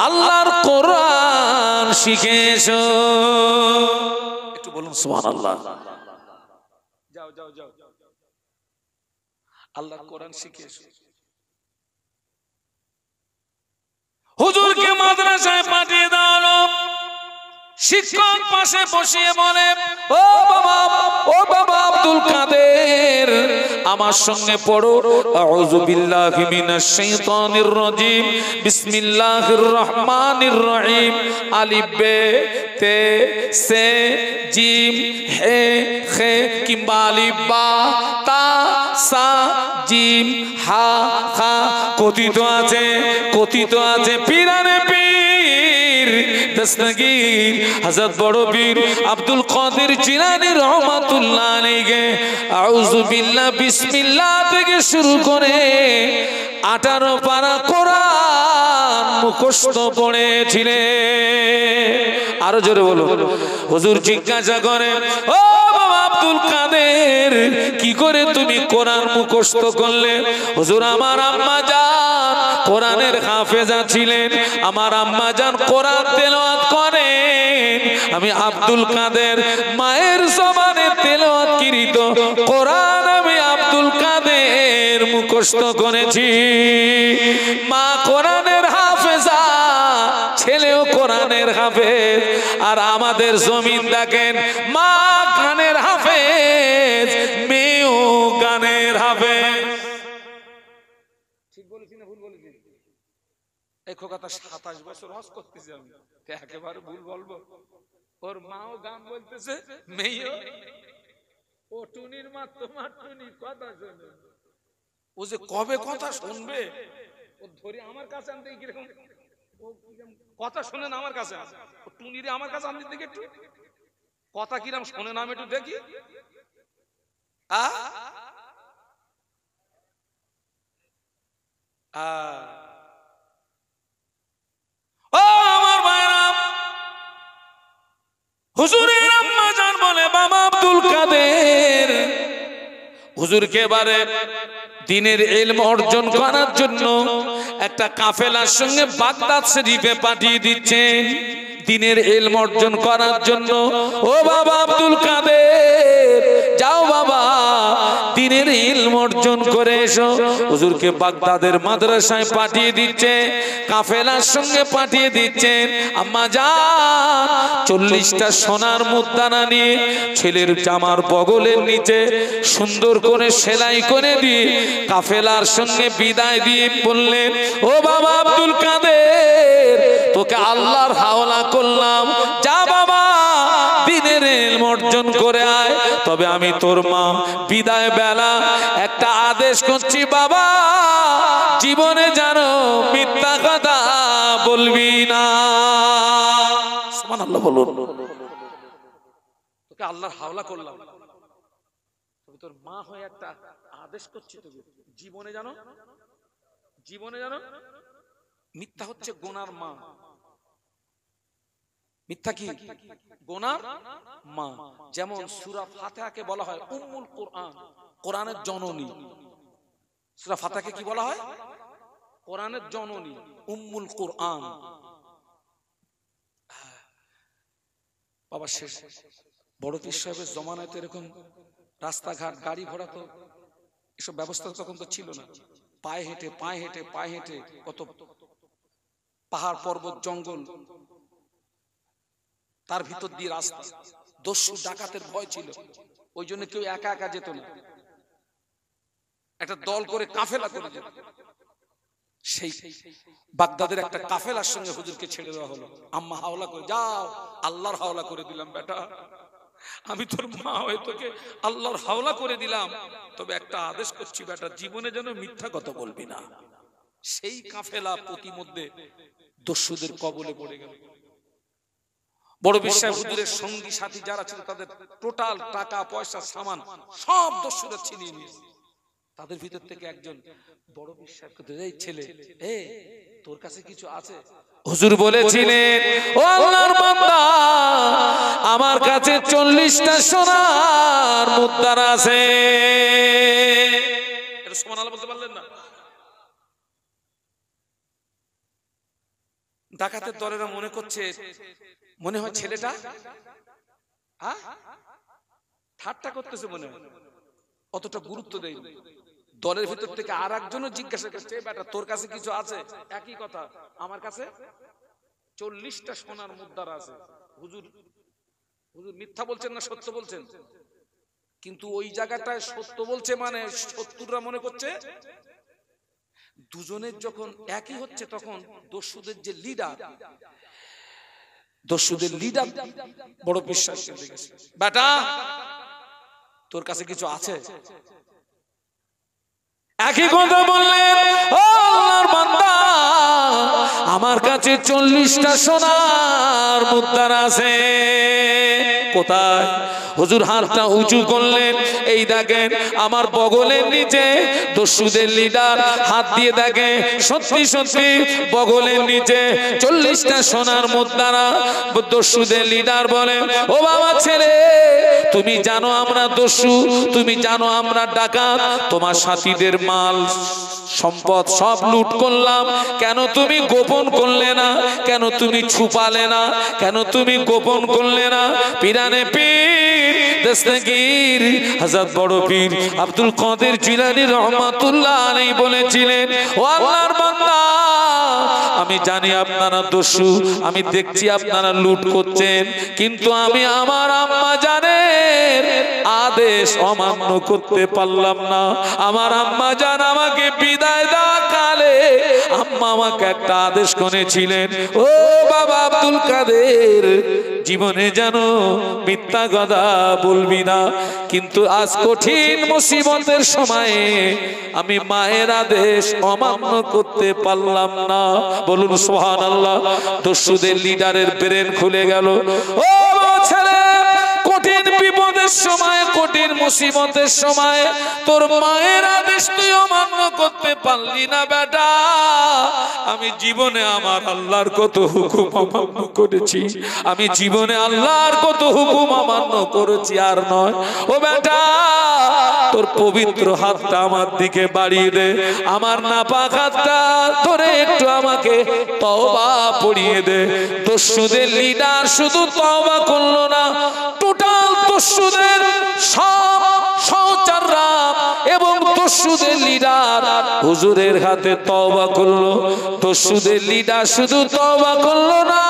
আল্লাহর কোরআন শিখে এসো। একটু বলুন সুবহানাল্লাহ। যাও যাও যাও, আল্লাহর কোরআন শিখে এসো। হুজুরকে মাদ্রাসায় পাঠিয়ে দেওয়া হলো। শিক্ষক পাশে বসিয়ে বলে, ও বাবা আব্দুল কাদের, আমার সঙ্গে পড়ো। আউযু বিল্লাহি মিনাশ শাইতানির রাজিম, বিসমিল্লাহির রহমানির রহিম। আলিফ বে তে সে জিম হে খে কিংবা আলিফ বা তা সা জিম হা খা কথিত আছে, কথিত আছে। পীরানে পীর দস্তগীর হযরত বড় পীর আব্দুল কাদের জিলানী রহমাতুল্লাহ আলাইহি আউযু বিল্লাহ বিসমিল্লাহ থেকে শুরু করে 18 পারা কোরআন মুখস্থ পড়েছিলেন। আরো জোরে বলো। হুজুর জিজ্ঞাসা করেন, ও বাবা আব্দুল কাদের, কি করে তুমি কোরআন মুখস্থ করলে? হুজুর আমার আম্মা জান কোরআনের হাফেজা ছিলেন, আমার আম্মা জান কোরআন তেলাওয়াত করেন। আমি আব্দুল কাদের মায়ের জবানে তেলাওয়াতকৃত কোরআন আমি আব্দুল কাদের মুখস্থ করেছি। মা কোরআনের হাফেজা, ছেলেও কোরআনের হাফেজ। আর আমাদের জমিন দেখেন, মা গানের হাফেজ, হাফেজ। ঠিক বলেছি না ভুল বলেছি? এই খোকাটা 27 বছর হজ করতেছি আমি, একেবারে ভুল বলবো? ওর মাও গান বলতেছে, মেয়েও। ও টুনির মা, তোমার টুনি কথা শোনে। ও যে কবে কথা শুনবে, ও ধরে আমার কাছে আনতে কিরকম ও কথা শোনে না আমার কাছে। ও টুনিরে আমার কাছে আনতে দেখে একটু কথা কিরম শোনে না আমি একটু দেখি। আমার মায়েরা, হুজুরের আম্মা জান বলে বাবা আব্দুল কাদের হুজুরকে এবারে দ্বীনের ইলম অর্জন করার জন্য একটা কাফেলার সঙ্গে বাগদাদ শরীফে পাঠিয়ে দিচ্ছেন দ্বীনের ইলম অর্জন করার জন্য। ও বাবা আব্দুল কাদের, যাও বাবা দ্বীনের ইলম অর্জন করে এসো। হুজুরকে বাগদাদের মাদ্রাসায় পাঠিয়ে দিচ্ছে, কাফেলার সঙ্গে পাঠিয়ে দিচ্ছেন। আম্মা জান 40টা সোনার মুদ্রানা নিয়ে ছেলের জামার বগলের নিচে সুন্দর করে সেলাই করে দিয়ে কাফেলার সঙ্গে বিদায় দিয়ে বললেন, ও বাবা আব্দুল কাদের, তোকে আল্লাহর হাওলা করলাম, যা বাবা দ্বীনের ইলম অর্জন করে আয়। তবে আমি তোর মা বিদায় বেলা একটা আদেশ করছি বাবা, জীবনে জানো মিথ্যা কথা বলবি না। সুবহানাল্লাহ বলুন। তোকে আল্লাহর হাওলা করলাম, তবে তোর মা হয়ে একটা আদেশ করছি, তোকে জীবনে জানো মিথ্যা হচ্ছে গোনার মা। মিথ্যা কি? গোনার মা। যেমন সূরা ফাতিহাকে বলা হয় উম্মুল কোরআন, কোরআনের জননী। সূরা ফাতিহাকে কি বলা হয়? কোরআনের জননী, উম্মুল কোরআন। বাবা শেষ বড় পীর সাহেবের জমানায় তো এরকম রাস্তাঘাট গাড়ি ঘোড়া তো এসব ব্যবস্থা তখন তো ছিল না। পায়ে হেঁটে কত পাহাড় পর্বত জঙ্গল, তার ভিতর দিয়ে রাস্তা। দস্যু ডাকাতের ভয় ছিল, ওই জন্য কেউ একা একা যেত না, একটা দল করে কাফেলা করে যেত। সেই বাগদাদের একটা কাফেলার সঙ্গে হুজুরকে ছেড়ে দেওয়া হলো। আম্মা হাওলা করে, যাও আল্লাহর হাওলা করে দিলাম বেটা, আমি তোর মা হয়ে তোকে আল্লাহর হাওলা করে দিলাম, তবে একটা আদেশ করছি বেটা, জীবনে যেন মিথ্যা কথা বলবি না। সেই কাফেলা প্রতিমধ্যে দস্যুদের কবলে পড়ে গেল। বড় বিশ্বাস হুজুরের সঙ্গী সাথী যারা ছিল তাদের টোটাল টাকা পয়সা সামান সব দস্যুরা ছিনিয়ে নিয়েছে। তাদের ভিতর থেকে একজন বড় বিশ্বাস করতে, এই ছেলে, তোর কাছে কিছু আছে? হুজুর বলেছিলেন, ও আল্লাহর বান্দা, আমার কাছে 40টা সোনার মুদ্রা আছে। এটা সুবহানাল্লাহ বলতে পারলেন না? ডাকাতের দলেরা মনে করছে, মনে হয় ছেলেটা ঠাট্টা করতেছে, মনে হয় অতটা গুরুত্ব দেয়নি। দলের ভিতর থেকে আর একজনও জিজ্ঞাসা করছে, বেটা তোর কাছে কিছু আছে? একই কথা, আমার কাছে 40টা সোনার মুদ্রা আছে। হুজুর মিথ্যা বলছেন না সত্য বলছেন? কিন্তু ওই জায়গাটায় সত্য বলছে মানে শত্রুরা মনে করছে দুজনের যখন একই হচ্ছে, তখন দস্যুদের যে লিডার, বড় বিশ্বাস করে গেছে, বেটা তোর কাছে কিছু আছে? একই কথা বললেন, ও আল্লাহর বান্দা, আমার কাছে 40টা সোনার মুদ্রা আছে। কোথায়? হুজুর হাতটা উঁচু করলেন, এই দেখেন আমার বগলের নিচে। দস্যুদের লিডার হাত দিয়ে দেখে, সত্যি সত্যি বগলের নিচে 40টা সোনার মুদ্রা। দস্যুদের লিডার বলে, ও বাবা ছেলে, তুমি জানো আমরা দস্যু, তুমি জানো আমরা ডাকাত, তোমার সাথীদের মাল সম্পদ সব লুট করলাম, কেন তুমি গোপন করলে না? কেন তুমি ছুপালে না? কেন তুমি গোপন করলে না? পিরানে পীর দস্তগীর হযরত বড় পীর আব্দুল কাদের জিলানী রহমাতুল্লাহ আলাইহি বলেছিলেন, ও আল্লাহর বান্দা, আমি জানি আপনারা দস্যু, আমি দেখছি আপনারা লুট করছেন, কিন্তু আমি আমার আম্মা জানের আদেশ অমান্য করতে পারলাম না। আমার আম্মা জান আমাকে বিদায় দেওয়া কালে আম্মা আমাকে একটা আদেশ করেছিলেন, ও বাবা আব্দুল কাদের, জীবনে জানো মিথ্যা কথা বলবি না। কিন্তু আজ কঠিন মুসিবতের সময়ে আমি মায়ের আদেশ অমান্য করতে পারলাম না। বলুন সুবহানাল্লাহ। দস্যুদের লিডারের ব্রেন খুলে গেল। ও ছেলে, কঠিন বিপদের সময়, কঠিন মুসিবতের সময় তোর মায়ের আদেশ তুই অমান্য করতে পারলি না বেটা। আমি জীবনে আমার আল্লাহর কত হুকুম অমান্য করেছি, আমি জীবনে আল্লাহর কত হুকুম অমান্য করেছি আর নয়। ও বেটা, তোর পবিত্র হাতটা আমার দিকে বাড়িয়ে দে, আমার নাপাক হাতটা ধরে একটু আমাকে তওবা পড়িয়ে দে। দস্যুদের লিডার শুধু তওবা করলো না, টোটাল দস্যুদের সব সহচররা এবং দস্যুদের লিডার হুজুরের হাতে তওবা করলো। দস্যুদের লিডার শুধু তওবা করলো না,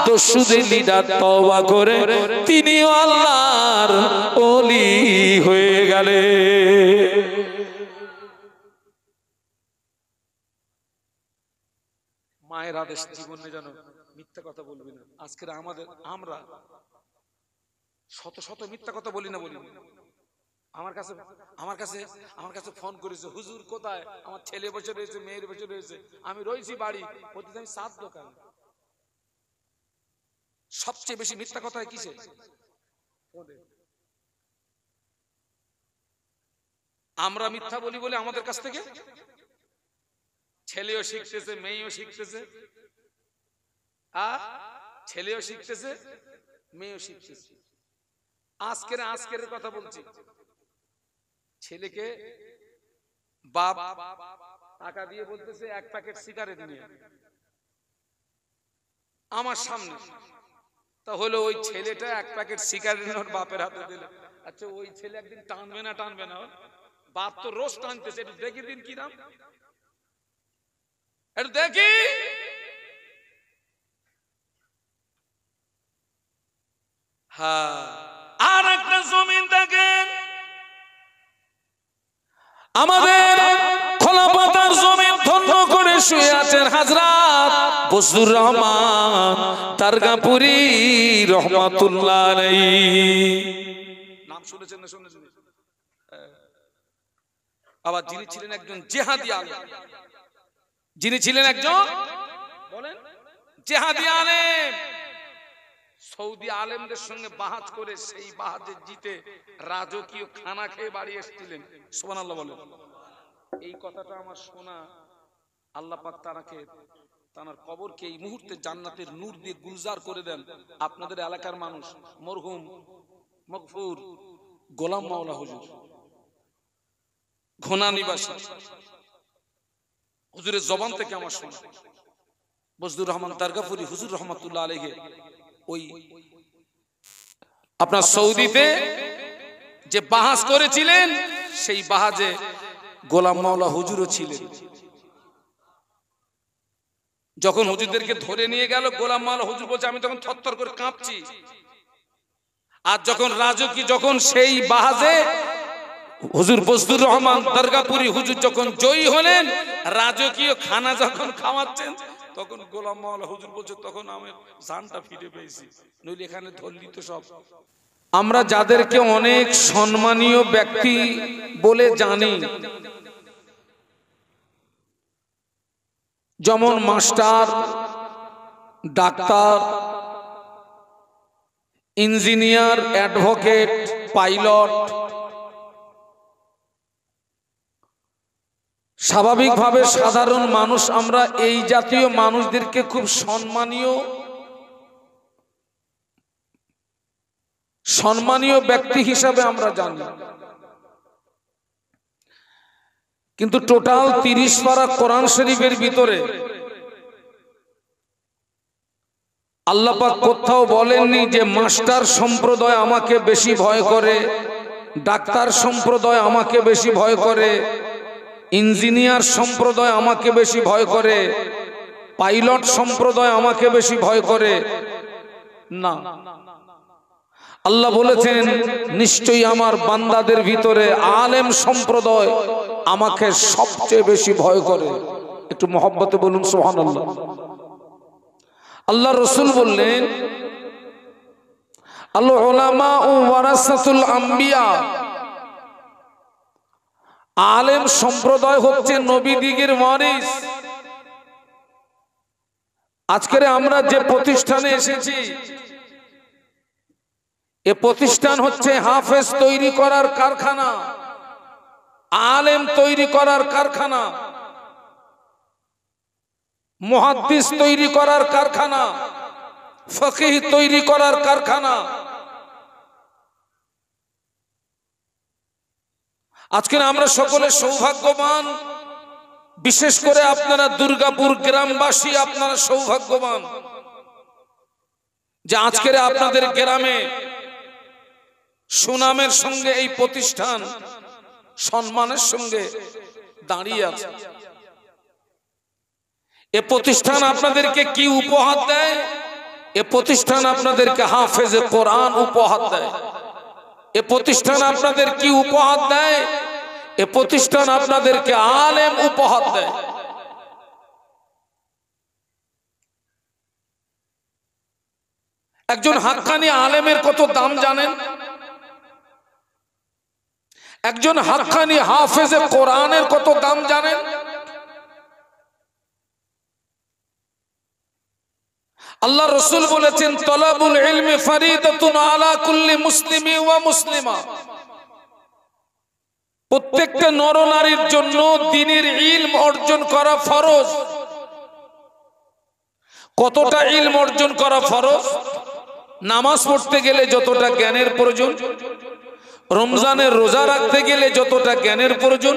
দস্যুদের লিডার তওবা করে তিনিও আল্লাহর ওলি হয়ে গেলেন। মায়ের আদেশ জীবনে যেন মিথ্যা কথা বলবি না। আজকে আমরা শত শত মিথ্যা কথা বলি না। আমার কাছে ফোন করেছে, হুজুর কোথায়? আমার ছেলে বসে রয়েছে, মেয়ের বসে রয়েছে, আমি রয়েছি বাড়ি, প্রতিদিন আমি 7 দোকান। সবচেয়ে বেশি মিথ্যা কথা হয় কিসে? আমরা মিথ্যা বলি বলে আমাদের কাছ থেকে ছেলেও শিখতেছে, মেয়েও শিখতেছে, ছেলেও শিখতেছে, মেয়েও শিখতেছে। আজকের কথা বলছি। ছেলেকে বাপ টাকা দিয়ে বলতেছে 1 প্যাকেট সিগারেট নিয়ে আমার সামনে, তাহলে ওই ছেলেটা 1 প্যাকেট সিগারেট ওর বাপের হাতে দিলে, আচ্ছা ওই ছেলে একদিন টানবে না? বাপ তো রোজ টানতেছে, একটু দেখি দিন কি নাম, একটু দেখি। হ্যাঁ, আর একটা জমিন দেখেন, আমাদের খোলা পাতার জমিন ধন্য করে শুয়ে আছেন হযরত বজলুর রহমান তারগাপুরি রহমাতুল্লাহ আলাইহি। নাম শুনেছেন না? শুনেছেন? আবার যিনি ছিলেন একজন জিহাদি আলেম, যিনি ছিলেন একজন বলেন জিহাদি আলেম, সৌদি আলেমদের সঙ্গে বাহাত করে সেই বাহাতে জিতে রাজকীয় খানা খেয়ে বাড়ি এসেছিলেন। সুবহানাল্লাহ বলেন। এই কথাটা আমার শোনা, আল্লাহ পাক তার কবরকে এই মুহূর্তে জান্নাতের নূর দিয়ে গুলজার করে দেন। আপনাদের এলাকার মানুষ মরহুম মগফুর গোলাম মাওলা হুজুর, ঘোনা নিবাসী, হুজুরের জবান থেকে আমার শোনা, বজলুর রহমান তারগাপুরি হুজুর রহমাতুল্লাহ আলাইহি ওই আপনার সৌদিতে যে বাহাজ করেছিলেন, সেই বাহাজে গোলাম মাওলা হুজুরও ছিলেন। যখন হুজুরদেরকে ধরে নিয়ে গেল, গোলাম মাওলা হুজুর বলছে আমি তখন থরথর করে কাঁপছি। আর যখন সেই বাহাজে হুজুর বজলুর রহমান তারগাপুরি হুজুর যখন জয়ী হলেন, রাজকীয় খানা যখন খাওয়াচ্ছেন, তখন গোলাম মাওলা হুজুর বলছে তখন আমি জানটা ফিরে পেয়েছি, নইলে এখানে ধরলি তো সব। আমরা যাদেরকে অনেক সম্মানীয় ব্যক্তি বলে জানি, যেমন master, doctor, engineer, advocate, pilot, স্বাভাবিকভাবে সাধারণ মানুষ আমরা এই জাতীয় মানুষদেরকে খুব সম্মানীয় ব্যক্তি হিসাবে আমরা জানি। কিন্তু টোটাল 30 পারা কোরআন শরীফের ভিতরে আল্লাহ পাক কোথাও বলেননি যে মাস্টার সম্প্রদায় আমাকে বেশি ভয় করে, ডাক্তার সম্প্রদায় আমাকে বেশি ভয় করে, ইঞ্জিনিয়ার সম্প্রদায় আমাকে বেশি ভয় করে, পাইলট সম্প্রদায় আমাকে বেশি ভয় করে। না, আল্লাহ বলেছেন নিশ্চয়ই আমার বান্দাদের ভিতরে আলেম সম্প্রদায় আমাকে সবচেয়ে বেশি ভয় করে। একটু মহব্বতে বলুন সুবহানাল্লাহ। আল্লাহ রসুল বললেন আল উলামা ওয়ারাসাতুল আম্বিয়া, আলেম সম্প্রদায় হচ্ছে নবীদিগের ওয়ারিস। আজকের আমরা যে প্রতিষ্ঠানে এসেছি, এ প্রতিষ্ঠান হচ্ছে হাফেজ তৈরি করার কারখানা, আলেম তৈরি করার কারখানা, মুহাদ্দিস তৈরি করার কারখানা, ফকিহ তৈরি করার কারখানা। আজকে আমরা সকলে সৌভাগ্যবান, বিশেষ করে আপনারা দুর্গাপুর গ্রামবাসী, আপনারা সৌভাগ্যবান যে আজকের আপনাদের গ্রামে সুনামের সঙ্গে এই প্রতিষ্ঠান সম্মানের সঙ্গে দাঁড়িয়ে আছে। এ প্রতিষ্ঠান আপনাদেরকে কি উপহার দেয়? এ প্রতিষ্ঠান আপনাদেরকে হাফেজে কোরআন উপহার দেয়। এ প্রতিষ্ঠান আপনাদের কি উপহার দেয়? এ প্রতিষ্ঠান আপনাদেরকে আলেম উপহার দেয়। একজন হাক্কানি আলেমের কত দাম জানেন? একজন হাক্কানি হাফেজে কোরআনের কত দাম জানেন? আল্লাহ রসুল বলেছেন তলাবুল ইলমি ফরিদাতুন আলা কুল্লি মুসলিমি ওয়া মুসলিমা, প্রত্যেকটা নরনারীর জন্য দ্বীনের ইলম অর্জন করা ফরজ। কতটা ইলম অর্জন করা ফরজ? নামাজ পড়তে গেলে যতটা জ্ঞানের প্রয়োজন, রমজানের রোজা রাখতে গেলে যতটা জ্ঞানের প্রয়োজন,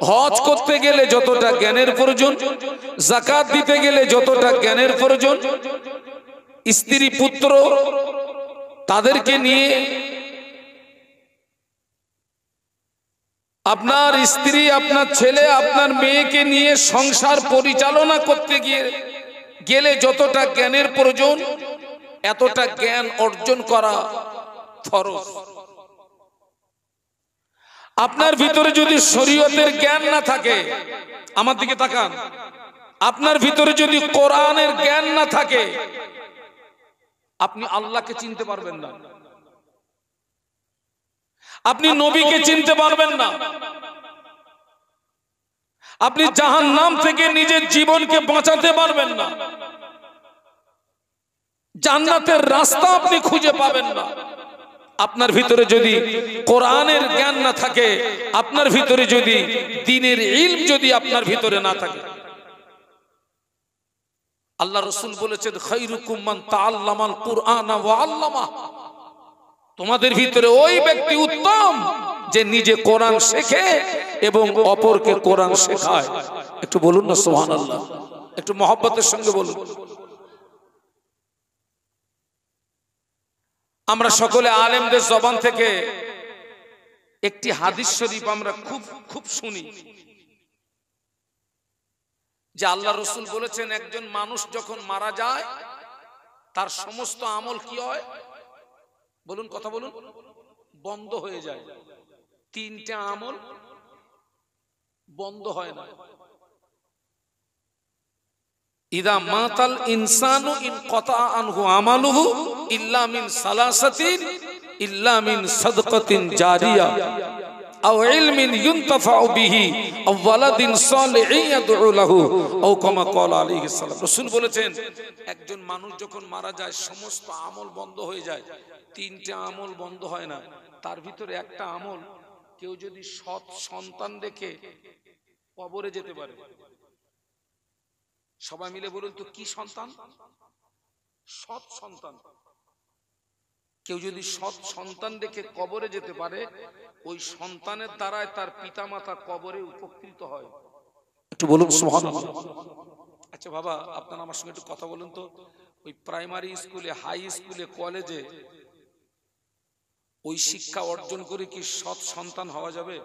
হজ করতে গেলে যতটা জ্ঞানের প্রয়োজন, যাকাত দিতে গেলে যতটা জ্ঞানের প্রয়োজন, স্ত্রী পুত্র তাদেরকে নিয়ে, আপনার স্ত্রী, আপনার ছেলে, আপনার মেয়েকে নিয়ে সংসার পরিচালনা করতে গেলে যতটা জ্ঞানের প্রয়োজন, এতটা জ্ঞান অর্জন করা ফরজ। আপনার ভিতরে যদি শরীয়তের জ্ঞান না থাকে, আমার দিকে তাকান, আপনার ভিতরে যদি কোরআনের জ্ঞান না থাকে, আপনি আল্লাহকে চিনতে পারবেন না, আপনি নবীকে চিনতে পারবেন না, আপনি জাহান্নাম থেকে নিজের জীবনকে বাঁচাতে পারবেন না, জান্নাতের রাস্তা আপনি খুঁজে পাবেন না। আপনার ভিতরে যদি কোরআনের জ্ঞান না থাকে, আপনার ভিতরে যদি দ্বীনের ইলম যদি আপনার ভিতরে না থাকে। আল্লাহ রাসূল বলেছেন খায়রুকুম মান তাআল্লামাল কুরআনা ওয়া আল্লামা, তোমাদের ভিতরে ওই ব্যক্তি উত্তম যে নিজে কোরআন শেখে এবং অপরকে কোরআন শেখায়। একটু বলুন না সুবহানাল্লাহ, একটু মহব্বতের সঙ্গে বলুন। আমরা সকলে আলেমদের জবান থেকে একটি হাদিস শরীফ আমরা খুব শুনি যে আল্লাহ রসুল বলেছেন একজন মানুষ যখন মারা যায় তার সমস্ত আমল কি হয়? বলুন, কথা বলুন। বন্ধ হয়ে যায়। তিনটা আমল বন্ধ হয় না। ইদা মাতাল ইনসানু ইনকাতা আনহু আমালুহু ইল্লা মিন সালাসাতিন ইল্লা মিন সাদকাতিন জারিয়া আও ইলমিন ইউনতাফাউ বিহি আও ওয়ালাদিন সালিহিন ইয়াদউ লাহু আও কামা ক্বালা আলাইহিস সালাম। রাসূল বলেছেন একজন মানুষ যখন মারা যায় সমস্ত আমল বন্ধ হয়ে যায়, তিনটা আমল বন্ধ হয় না। তার ভিতরে একটা আমল, কেউ যদি সৎ সন্তান রেখে কবরে যেতে পারে। সবাই মিলে বলুন তো কি সন্তান? সৎ সন্তান। কেউ যদি সৎ সন্তান রেখে কবরে যেতে পারে, ওই সন্তানের দ্বারাই তার পিতামাতা কবরে উপকৃত হয়। একটু বলুন সুবহানাল্লাহ। আচ্ছা বাবা, আপনারা আমার সঙ্গে একটু কথা বলুন তো, ওই প্রাইমারি স্কুলে, হাই স্কুলে, কলেজে ওই শিক্ষা অর্জন করে কি সৎ সন্তান হওয়া যাবে?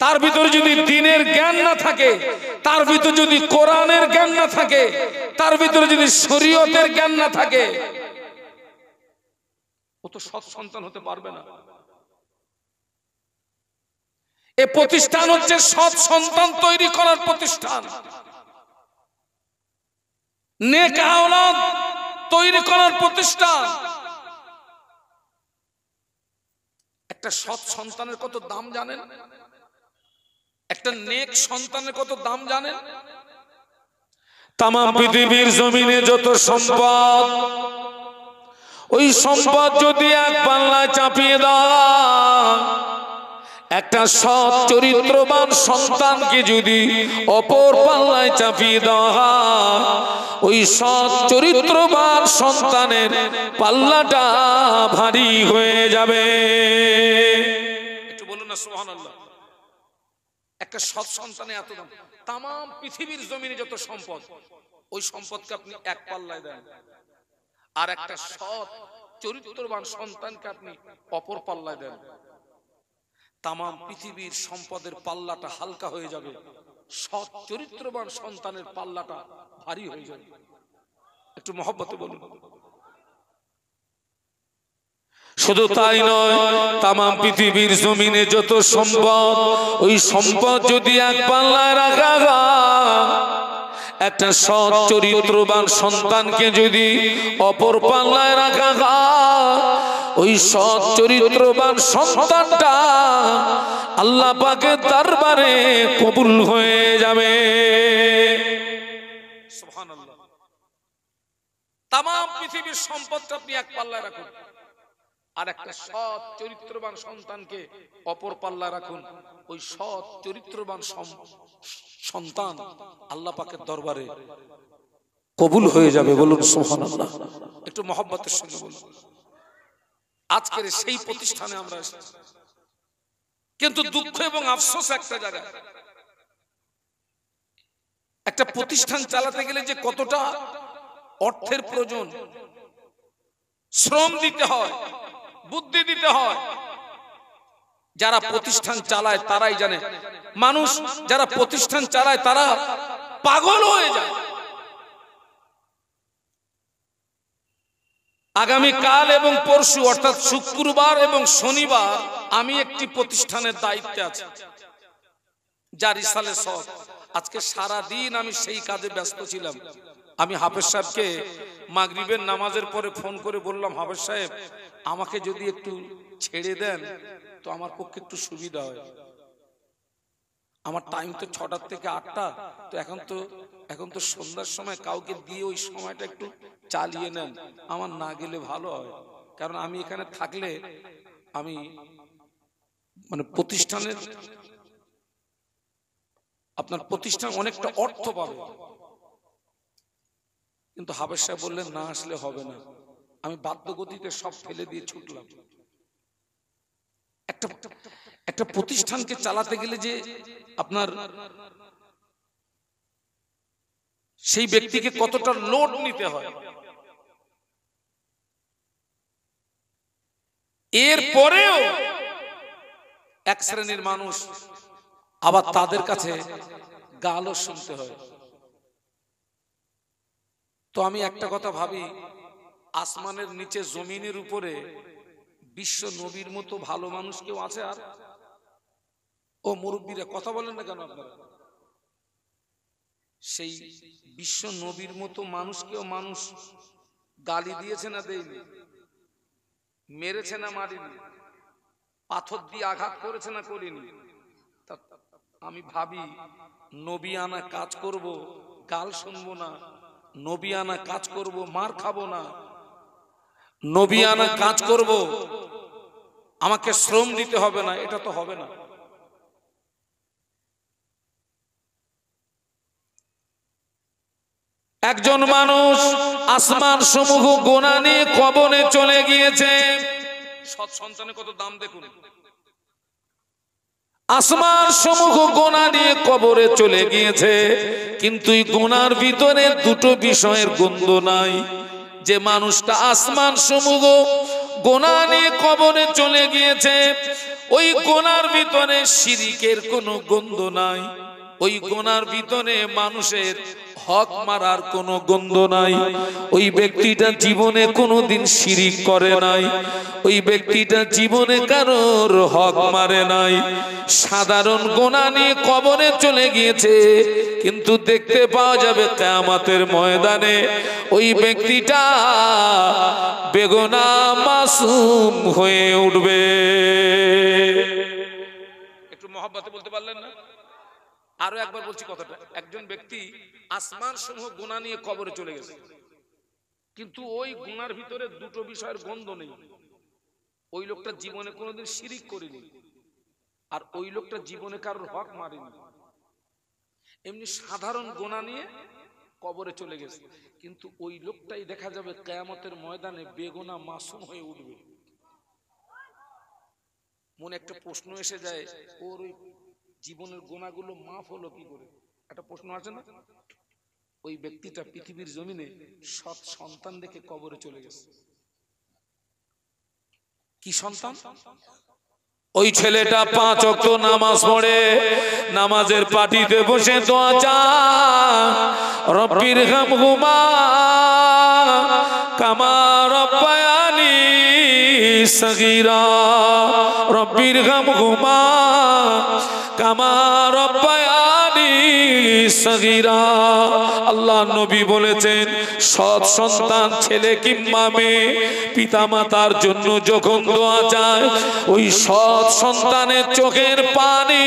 তার ভিতরে যদি দ্বীনের জ্ঞান না থাকে, তার ভিতরে যদি কোরআনের জ্ঞান না থাকে, তার ভিতরে যদি শরীয়তের জ্ঞান না থাকে, ও তো সৎ সন্তান হতে পারবে না। এ প্রতিষ্ঠান হচ্ছে সৎ সন্তান তৈরি করার প্রতিষ্ঠান, নেক আওলাদ তৈরি করার প্রতিষ্ঠান। একটা সৎ সন্তানের কত দাম জানেন? একটা নেক সন্তানের কত দাম জানেন? তাম পৃথিবীর জমিনে যত সম্পদ, ওই সম্পদ যদি এক পাল্লায় চাপিয়ে দাও, একটা সৎ চরিত্রবান সন্তানকে যদি অপর পাল্লায় চাপিয়ে দেওয়া, ওই সৎ চরিত্রবান সন্তানের পাল্লাটা ভারী হয়ে যাবে। একটু বলুন না সুবহানাল্লাহ। একটা সৎ সন্তানে এত দাম। তাম পৃথিবীর জমিনে যত সম্পদ, ওই সম্পদকে আপনি এক পাল্লায় দেন, আর একটা সৎ চরিত্রবান সন্তানকে আপনি অপর পাল্লায় দেন, তাম পৃথিবীর সম্পদের পাল্লাটা হালকা হয়ে যাবে, সৎ চরিত্রবান সন্তানের পাল্লাটা ভারী হয়ে যাবে। একটু মহব্বতে বলুন। শুধু তাই নয়, তাম পৃথিবীর জমিনে যত সম্পদ, ওই সম্পদ যদি এক পাল্লায় রাখা হয়, একটা সৎ চরিত্রবান সন্তানকে যদি অপর পাল্লায় রাখা হয়, ওই সৎ চরিত্রবান সন্তানটা আল্লাহ পাকের দরবারে কবুল হয়ে যাবে। সুবহানাল্লাহ। তাম পৃথিবীর সম্পদটা আপনি এক পাল্লায় রাখুন, আর একটা সৎ চরিত্রবান সন্তানকে অপর পাল্লায় রাখুন, ওই সৎ চরিত্রবান সন্তান আল্লাহ পাকের দরবারে কবুল হয়ে যাবে। বলুন সুবহানাল্লাহ। একটু মহব্বতের সঙ্গে বলুন। আজকের সেই প্রতিষ্ঠানে আমরা এসেছি, কিন্তু দুঃখ এবং আফসোস একটা জায়গায়, একটা প্রতিষ্ঠান চালাতে গেলে যে কতটা অর্থের প্রয়োজন, শ্রম দিতে হয়, বুদ্ধি দিতে হয়, যারা প্রতিষ্ঠান চালায় তারাই জানে। মানুষ যারা প্রতিষ্ঠান চালায় তারা পাগল হয়ে যায়। আগামী কাল এবং পরশু অর্থাৎ শুক্রবার এবং শনিবার আমি একটি প্রতিষ্ঠানের দায়িত্বে আছি, যার ইসালে সব। আজকে সারা দিন আমি সেই কাজে ব্যস্ত ছিলাম। আমি হাফেজ সাহেবকে মাগরিবের নামাজের পরে ফোন করে বললাম, হাফেজ সাহেব আমাকে যদি একটু ছেড়ে দেন তো আমার পক্ষে একটু সুবিধা হয়। আমার টাইম তো 6টা থেকে 8টা, তো এখন তো সন্ধ্যার সময় কাউকে দিয়ে ওই সময়টা একটু চালিয়ে নেন, আমার না গেলে ভালো হয়। কারণ আমি এখানে থাকলে আমি মানে প্রতিষ্ঠানের আপনার প্রতিষ্ঠান অনেকটা অর্থ পাবে। কিন্তু হাফেজ সাহেব বললেন না আসলে হবে না। আমি বাধ্য গতিতে সব ফেলে দিয়ে ছুটলাম। একটা প্রতিষ্ঠানকে চালাতে গেলে যে আপনার সেই ব্যক্তিকে কতটা লোড নিতে হয়, এর পরেও এক শ্রেণীর মানুষ আবার তাদের কাছে গালও শুনতে হয়। তো আমি একটা কথা ভাবি, আসমানের নিচে জমিনের উপরে বিশ্ব নবীর মতো ভালো মানুষ কেউ আছে? আর ও মুরব্বীরা কথা বলেন না কেন আপনারা? সেই বিশ্ব নবীর মতো মানুষকেও মানুষ গালি দিয়েছে না দেয়নি? মেরেছে না মারিনি? পাথর দিয়ে আঘাত করেছে না করিনি? আমি ভাবি নবী আনা কাজ করব, গাল শুনবো না। নবী আনা কাজ করব, মার খাবো না। নবী আনা কাজ করব, আমাকে শ্রম দিতে হবে না, এটা তো হবে না। একজন মানুষ আসমান সমূহ গোনা নিয়ে কবরে চলে গিয়েছে। সৎ সন্তানের কত দাম দেখুন। আসমান সমূহ গোনা নিয়ে কবরে চলে গিয়েছে, কিন্তু এই গোনার ভিতরে দুটো বিষয়ের গন্ধ নাই। যে মানুষটা আসমান সমূহ গোনা নিয়ে কবরে চলে গিয়েছে, ওই গোনার ভিতরে শিরিকের কোনো গন্ধ নাই। ওই গোনার ভিতরে মানুষের হক মারার কোনো গন্ধ নাই। ওই ব্যক্তিটা জীবনে কোনোদিন শিরিক করে নাই, ওই ব্যক্তিটা জীবনে কারোর হক মারে নাই। সাধারণ গুনাহ নিয়ে কবরে চলে গিয়েছে, কিন্তু দেখতে পাওয়া যাবে কিয়ামতের ময়দানে ওই ব্যক্তিটা বেগুনাহ মাসুম হয়ে উঠবে। একটু মহব্বতে বলতে পারলেন না? আরো একবার বলছি কথাটা। একজন ব্যক্তি আসমান সমূহ গুনাহ নিয়ে কবরে চলে গেছে, কিন্তু ওই গুনার ভিতরে দুটো বিষয়ের গন্ধ নেই। ওই লোকটা জীবনে কোনোদিন শিরিক করেনি, আর ওই লোকটা জীবনে কারোর হক মারেনি। এমনি সাধারণ গুনাহ নিয়ে কবরে চলে গেছে, কিন্তু ওই লোকটাই দেখা যাবে কিয়ামতের ময়দানে বেগুনাহ মাসুম হয়ে উঠবে। মনে একটা প্রশ্ন এসে যায়, ওর ওই জীবনের গুনাহগুলো মাফ হলো কি করে? একটা প্রশ্ন আছে না? ওই ব্যক্তিটা পৃথিবীর জমিনে সৎ সন্তান দেখে কবরে চলে গেছে। কি সন্তান? ওই ছেলেটা 5 ওয়াক্ত নামাজ পড়ে, নামাজের পাটিতে বসে দোয়া চায়, রব্বির হামহুমা কামা রব্বায়ানি সগীরা, রব্বির হামহুমা কামা রব্বায়ানি সগীরা। আল্লাহ নবী বলেছেন, সৎ সন্তান ছেলে কিংবা মেয়ে পিতা মাতার জন্য যখন দোয়া চায়, ওই সৎ সন্তানের চোখের পানি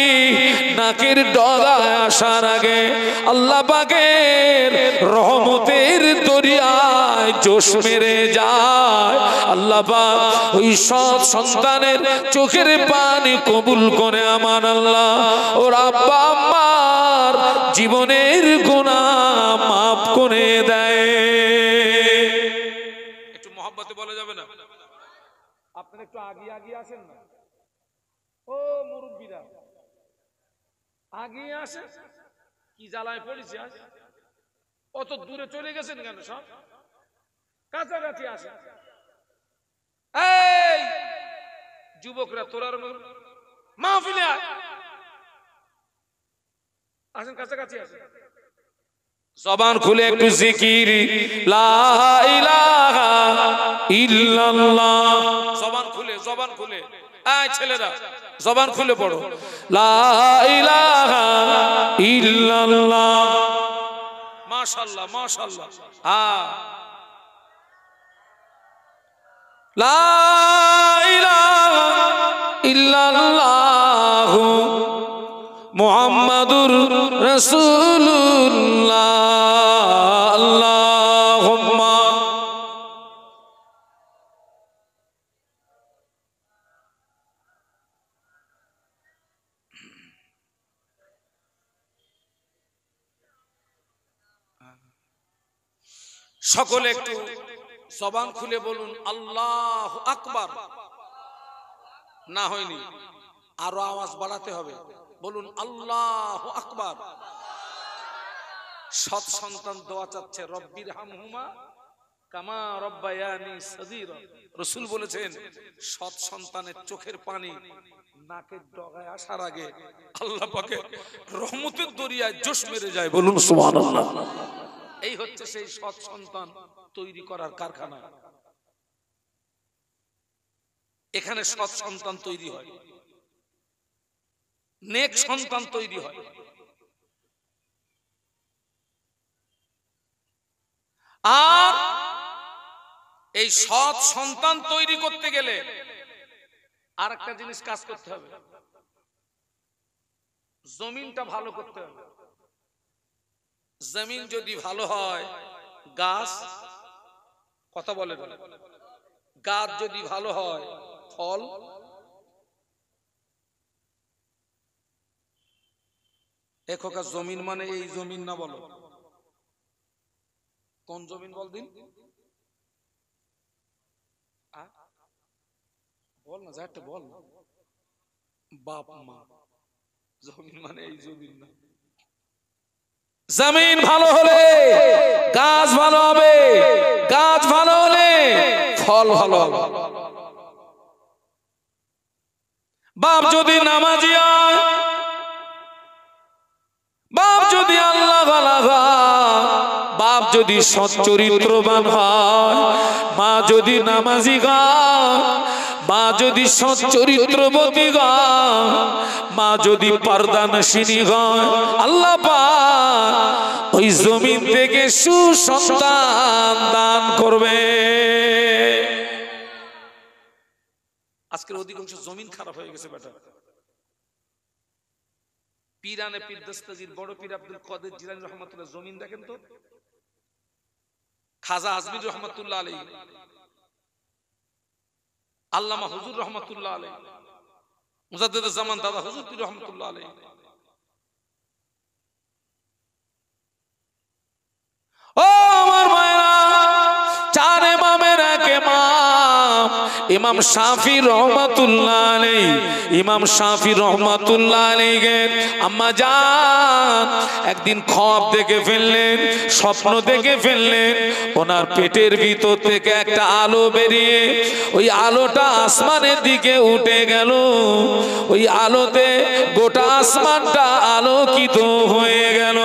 নাকের ডগায় আসার আগে আল্লাহ পাকের রহমতের দরিয়ায় জোশ মেরে যায়। আল্লাহ পাক ওই সৎ সন্তানের চোখের পানি কবুল করে আমার আল্লাহ ওর আব্বা আম্মার জীবনের গুনাহ মাফ করে দেয়। একটু মহব্বতে বলা যাবে না? আপনারা একটু আগিয়ে আগিয়ে আসেন না। ও মুরব্বীরা আগিয়ে আসেন, কি জ্বালায় পড়েছে আজ? অত দূরে চলে গেছেন কেন? সব কাছাকাছি আসেন। এই যুবকরা, তোরা মাহফিলে আসেন, কাছাকাছি আসেন। জবান খুলে একটু জিকির, লা ইলাহা ইল্লাল্লাহ। জবান খুলে, জবান খুলে। এই ছেলেরা জবান খুলে পড়ো, লা ইলাহা ইল্লাল্লাহ। মাশাআল্লাহ মাশাআল্লাহ। হ্যাঁ, লা ইলাহা ইল্লাল্লাহ মুহাম্মাদুর রাসূলুল্লাহ। আল্লাহুম্মা সকলে একটু জবান খুলে বলুন আল্লাহু আকবার। না হয়নি, আরো আওয়াজ বাড়াতে হবে। বলুন আল্লাহু আকবার। সৎ সন্তান দোয়া চাচ্ছে, রব্বির হামহুমা কামা রব্বায়ানি সগীরা। রাসূল বলেছেন, সৎ সন্তানের চোখের পানি নাকের ডগায় আসার আগে আল্লাহ পাকের রহমতের দরিয়ায় জোশ মেরে যায়। বলুন সুবহানাল্লাহ। এই হচ্ছে সেই সৎ সন্তান তৈরি করার কারখানা। এখানে সৎ সন্তান তৈরি হয়, নেক সন্তান তৈরি হয়। আর এই সৎ সন্তান তৈরি করতে গেলে আর একটা জিনিস কাজ করতে হবে, জমিনটা ভালো করতে হবে। জমিন যদি ভালো হয়, গাছ, কথা বলে, গাছ যদি ভালো হয়, ফল। এখোকা জমিন মানে এই জমিন না, বলো কোন জমিন? বল দিন, বল না, যাটা বল না। বাপ মা, জমিন মানে এই জমিন না। জমিন ভালো হলে গাছ ভালো হবে, গাছ ভালো হলে ফল ভালো হবে। বাপ যদি নামাজি হয়, বাপ যদি আল্লাহ যদি সচ্চরিত্রবান হয়, মা যদি নামাজি হয়, মা যদি সচ্চরিত্রবতী হয়, মা যদি পর্দানশিনী হয়, আল্লাহ পাক ওই জমিন থেকে সুসন্তান দান করবে। আজকের অধিকাংশ জমিন খারাপ হয়ে গেছে বেটা। পীরানে পীর দস্তাজির বড় পীর আব্দুল কাদের জিলানী রহমাতুল্লাহ জমিন দেখেন তো, খাজা আজমির রহমাতুল্লাহ আলাইহি, আল্লামা হুজুর রহমাতুল্লাহ আলাইহি, মুজাদ্দিদুজ জামান দাদা হুজুর পীর রহমাতুল্লাহ আলাইহি। ও আমার মায়েরা, চার ইমামের এক ইমাম ইমাম শাফি রহমাতুল্লাহ আলাইহি, ইমাম শাফি রহমাতুল্লাহ আলাইহি আম্মা জান একদিন খ্বাব দেখে ফেললেন, স্বপ্ন দেখে ফেললেন, ওনার পেটের ভিতর থেকে একটা আলো বেরিয়ে ওই আলোটা আসমানের দিকে উঠে গেল। ওই আলোতে গোটা আসমানটা আলোকিত হয়ে গেল।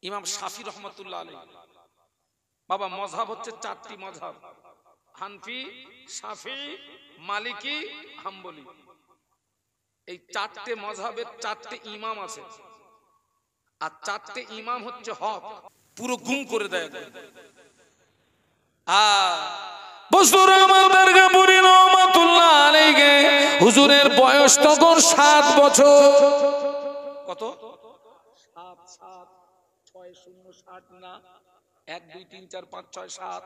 ইমাম শাফি রহমাতুল্লাহ আলাইহি বাবা, মযহাব হচ্ছে চারটি মযহাব, হানফি, শাফি, মালিকি, হাম্বলি। এই চারটে মযহাবের চারটে ইমাম আছে, আর চারটে ইমাম হচ্ছে হক, পুরো গুম করে দেয়। হুজুরের বয়স তখন 7 বছর। কত? 7 7 6 0 60 না, 1 2 3 4 5 6 7।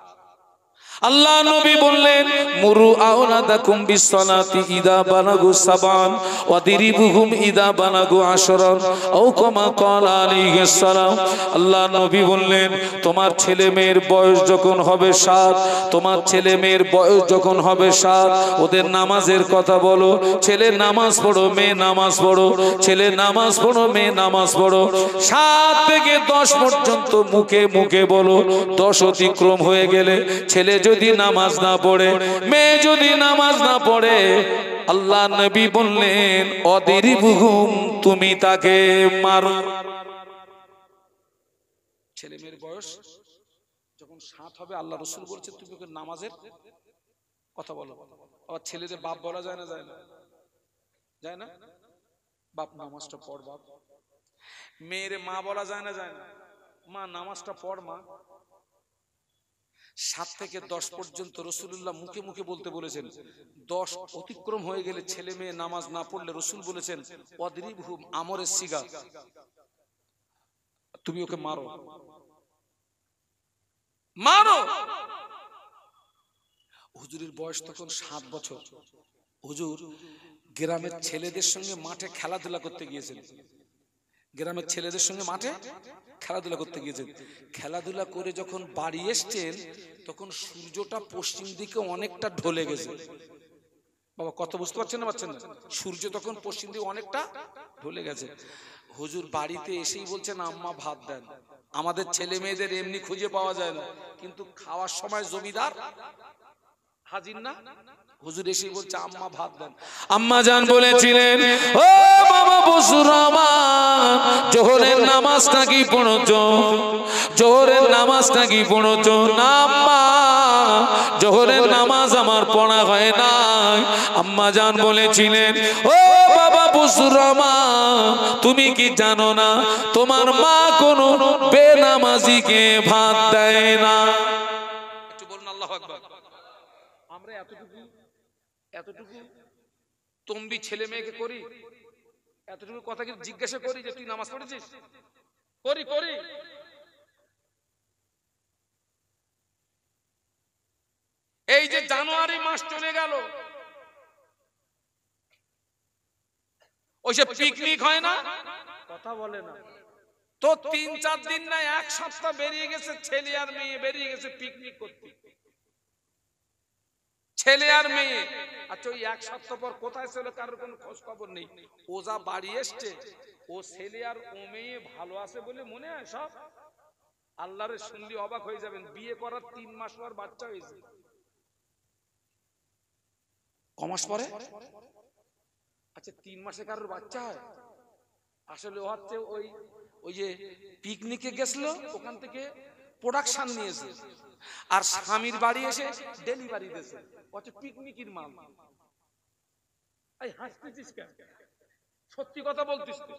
আল্লাহ নবী বললেন, মুরু আওলাদাকুম বিসসালাতি ইদা বালাগু সাবান ওয়াদিরিবুহুম ইদা বালাগু আশরান আও কামা ক্বালা আলাইহিস সালাম। আল্লাহ নবী বললেন, তোমার ছেলে মেয়ের বয়স যখন হবে 7, তোমার ছেলে মেয়ের বয়স যখন হবে 7, ওদের নামাজের কথা বলো। ছেলে নামাজ পড়ো, মেয়ে নামাজ পড়ো, ছেলে নামাজ পড়ো, মেয়ে নামাজ পড়ো। 7 থেকে 10 পর্যন্ত মুখে মুখে বলো। 10 অতিক্রম হয়ে গেলে ছেলে যদি নামাজ না পড়ে, মেয়ে যদি নামাজ না পড়ে, আল্লাহ নবী বললেন অদিরিবুহুম, তুমি তাকে মারো। ছেলে মেয়ের বয়স যখন 7 হবে, আল্লাহ রাসূল বলছে তুমি ওকে নামাজের কথা বলো। আবার ছেলেদের বাপ বলা যায় না? যায় না? যায় না? বাপ নামাজটা পড় বাপ। মেয়েরে মা বলা যায় না? যায় না? মা নামাজটা পড় মা। 7 থেকে 10 পর্যন্ত রাসূলুল্লাহ মুখে মুখে বলতে বলেছেন। 10 অতিক্রম হয়ে গেলে ছেলে মেয়ে নামাজ না পড়লে রাসূল বলেছেন ওয়াদরিবহুম, আমরের সিগা, তুমি ওকে মারো, মারো। হুজুরের বয়স তখন 7 বছর। হুজুর গ্রামের ছেলেদের সঙ্গে মাঠে খেলাধুলা করতে গিয়েছেন। গ্রামের ছেলেদের সঙ্গে মাঠে খেলাধুলা করতে গিয়েছেন। খেলাধুলা করে যখন বাড়ি এসছেন, তখন সূর্যটা পশ্চিম দিকে অনেকটা ঢলে গেছে। বাবা কত বুঝতে পারছেন না? পারছেন না? সূর্য তখন পশ্চিম দিকে অনেকটা ঢলে গেছে। হুজুর বাড়িতে এসেই বলছেন আম্মা ভাত দেন। আমাদের ছেলে মেয়েদের এমনি খুঁজে পাওয়া যায় না, কিন্তু খাওয়ার সময় জমিদার হাজির না। হুজুর এসেই বলছে আম্মা ভাত দেন। আম্মা জান বলেছিলেন, ও বাবা বসুর আমার, জোহরের নামাজটা কি পড়ছো? জোহরের নামাজটা কি পড়ছো? না আম্মা, জোহরের নামাজ আমার পড়া হয় না। আম্মা জান বলেছিলেন, ও বাবা বসুর আমার, তুমি কি জানো না তোমার মা কোনো বেনামাজিকে ভাত দেয় না? একটু বলুন আল্লাহু আকবার। আমরা এতটুকু তম্বি ছেলে মেয়েকে করি, এতটুকু কথা কি জিজ্ঞাসা করি যে তুই নামাজ পড়েছিস? করি করি। এই যে জানুয়ারি মাস চলে গেল, ওই যে পিকনিক হয় না, কথা বলে না তো, 3-4 দিন না 1 সপ্তাহ বেরিয়ে গেছে, ছেলে আর মেয়ে বেরিয়ে গেছে পিকনিক করতে। ছেলে আর মেয়ে। আচ্ছা ওই 1 সপ্তাহ পর কোথায় ছিল কারোর কোনো খোঁজ খবর নেই। ও যা বাড়ি এসছে, ও ছেলে আর ও মেয়ে ভালো আছে বলে মনে হয় সব। আল্লাহরে শুনলে অবাক হয়ে যাবেন, বিয়ে করার 3 মাস পর বাচ্চা হয়েছে। কমাস পরে? আচ্ছা 3 মাসে কারোর বাচ্চা হয়? আসলে ও হচ্ছে ওই ওই যে পিকনিকে গেছিল, ওখান থেকে প্রোডাকশন নিয়েছে, আর স্বামীর বাড়ি এসে ডেলিভারি দিয়েছে। হচ্ছে পিকনিকের মাল। এই হাসতেছিস কেন? সত্যি কথা বলতিস তুই।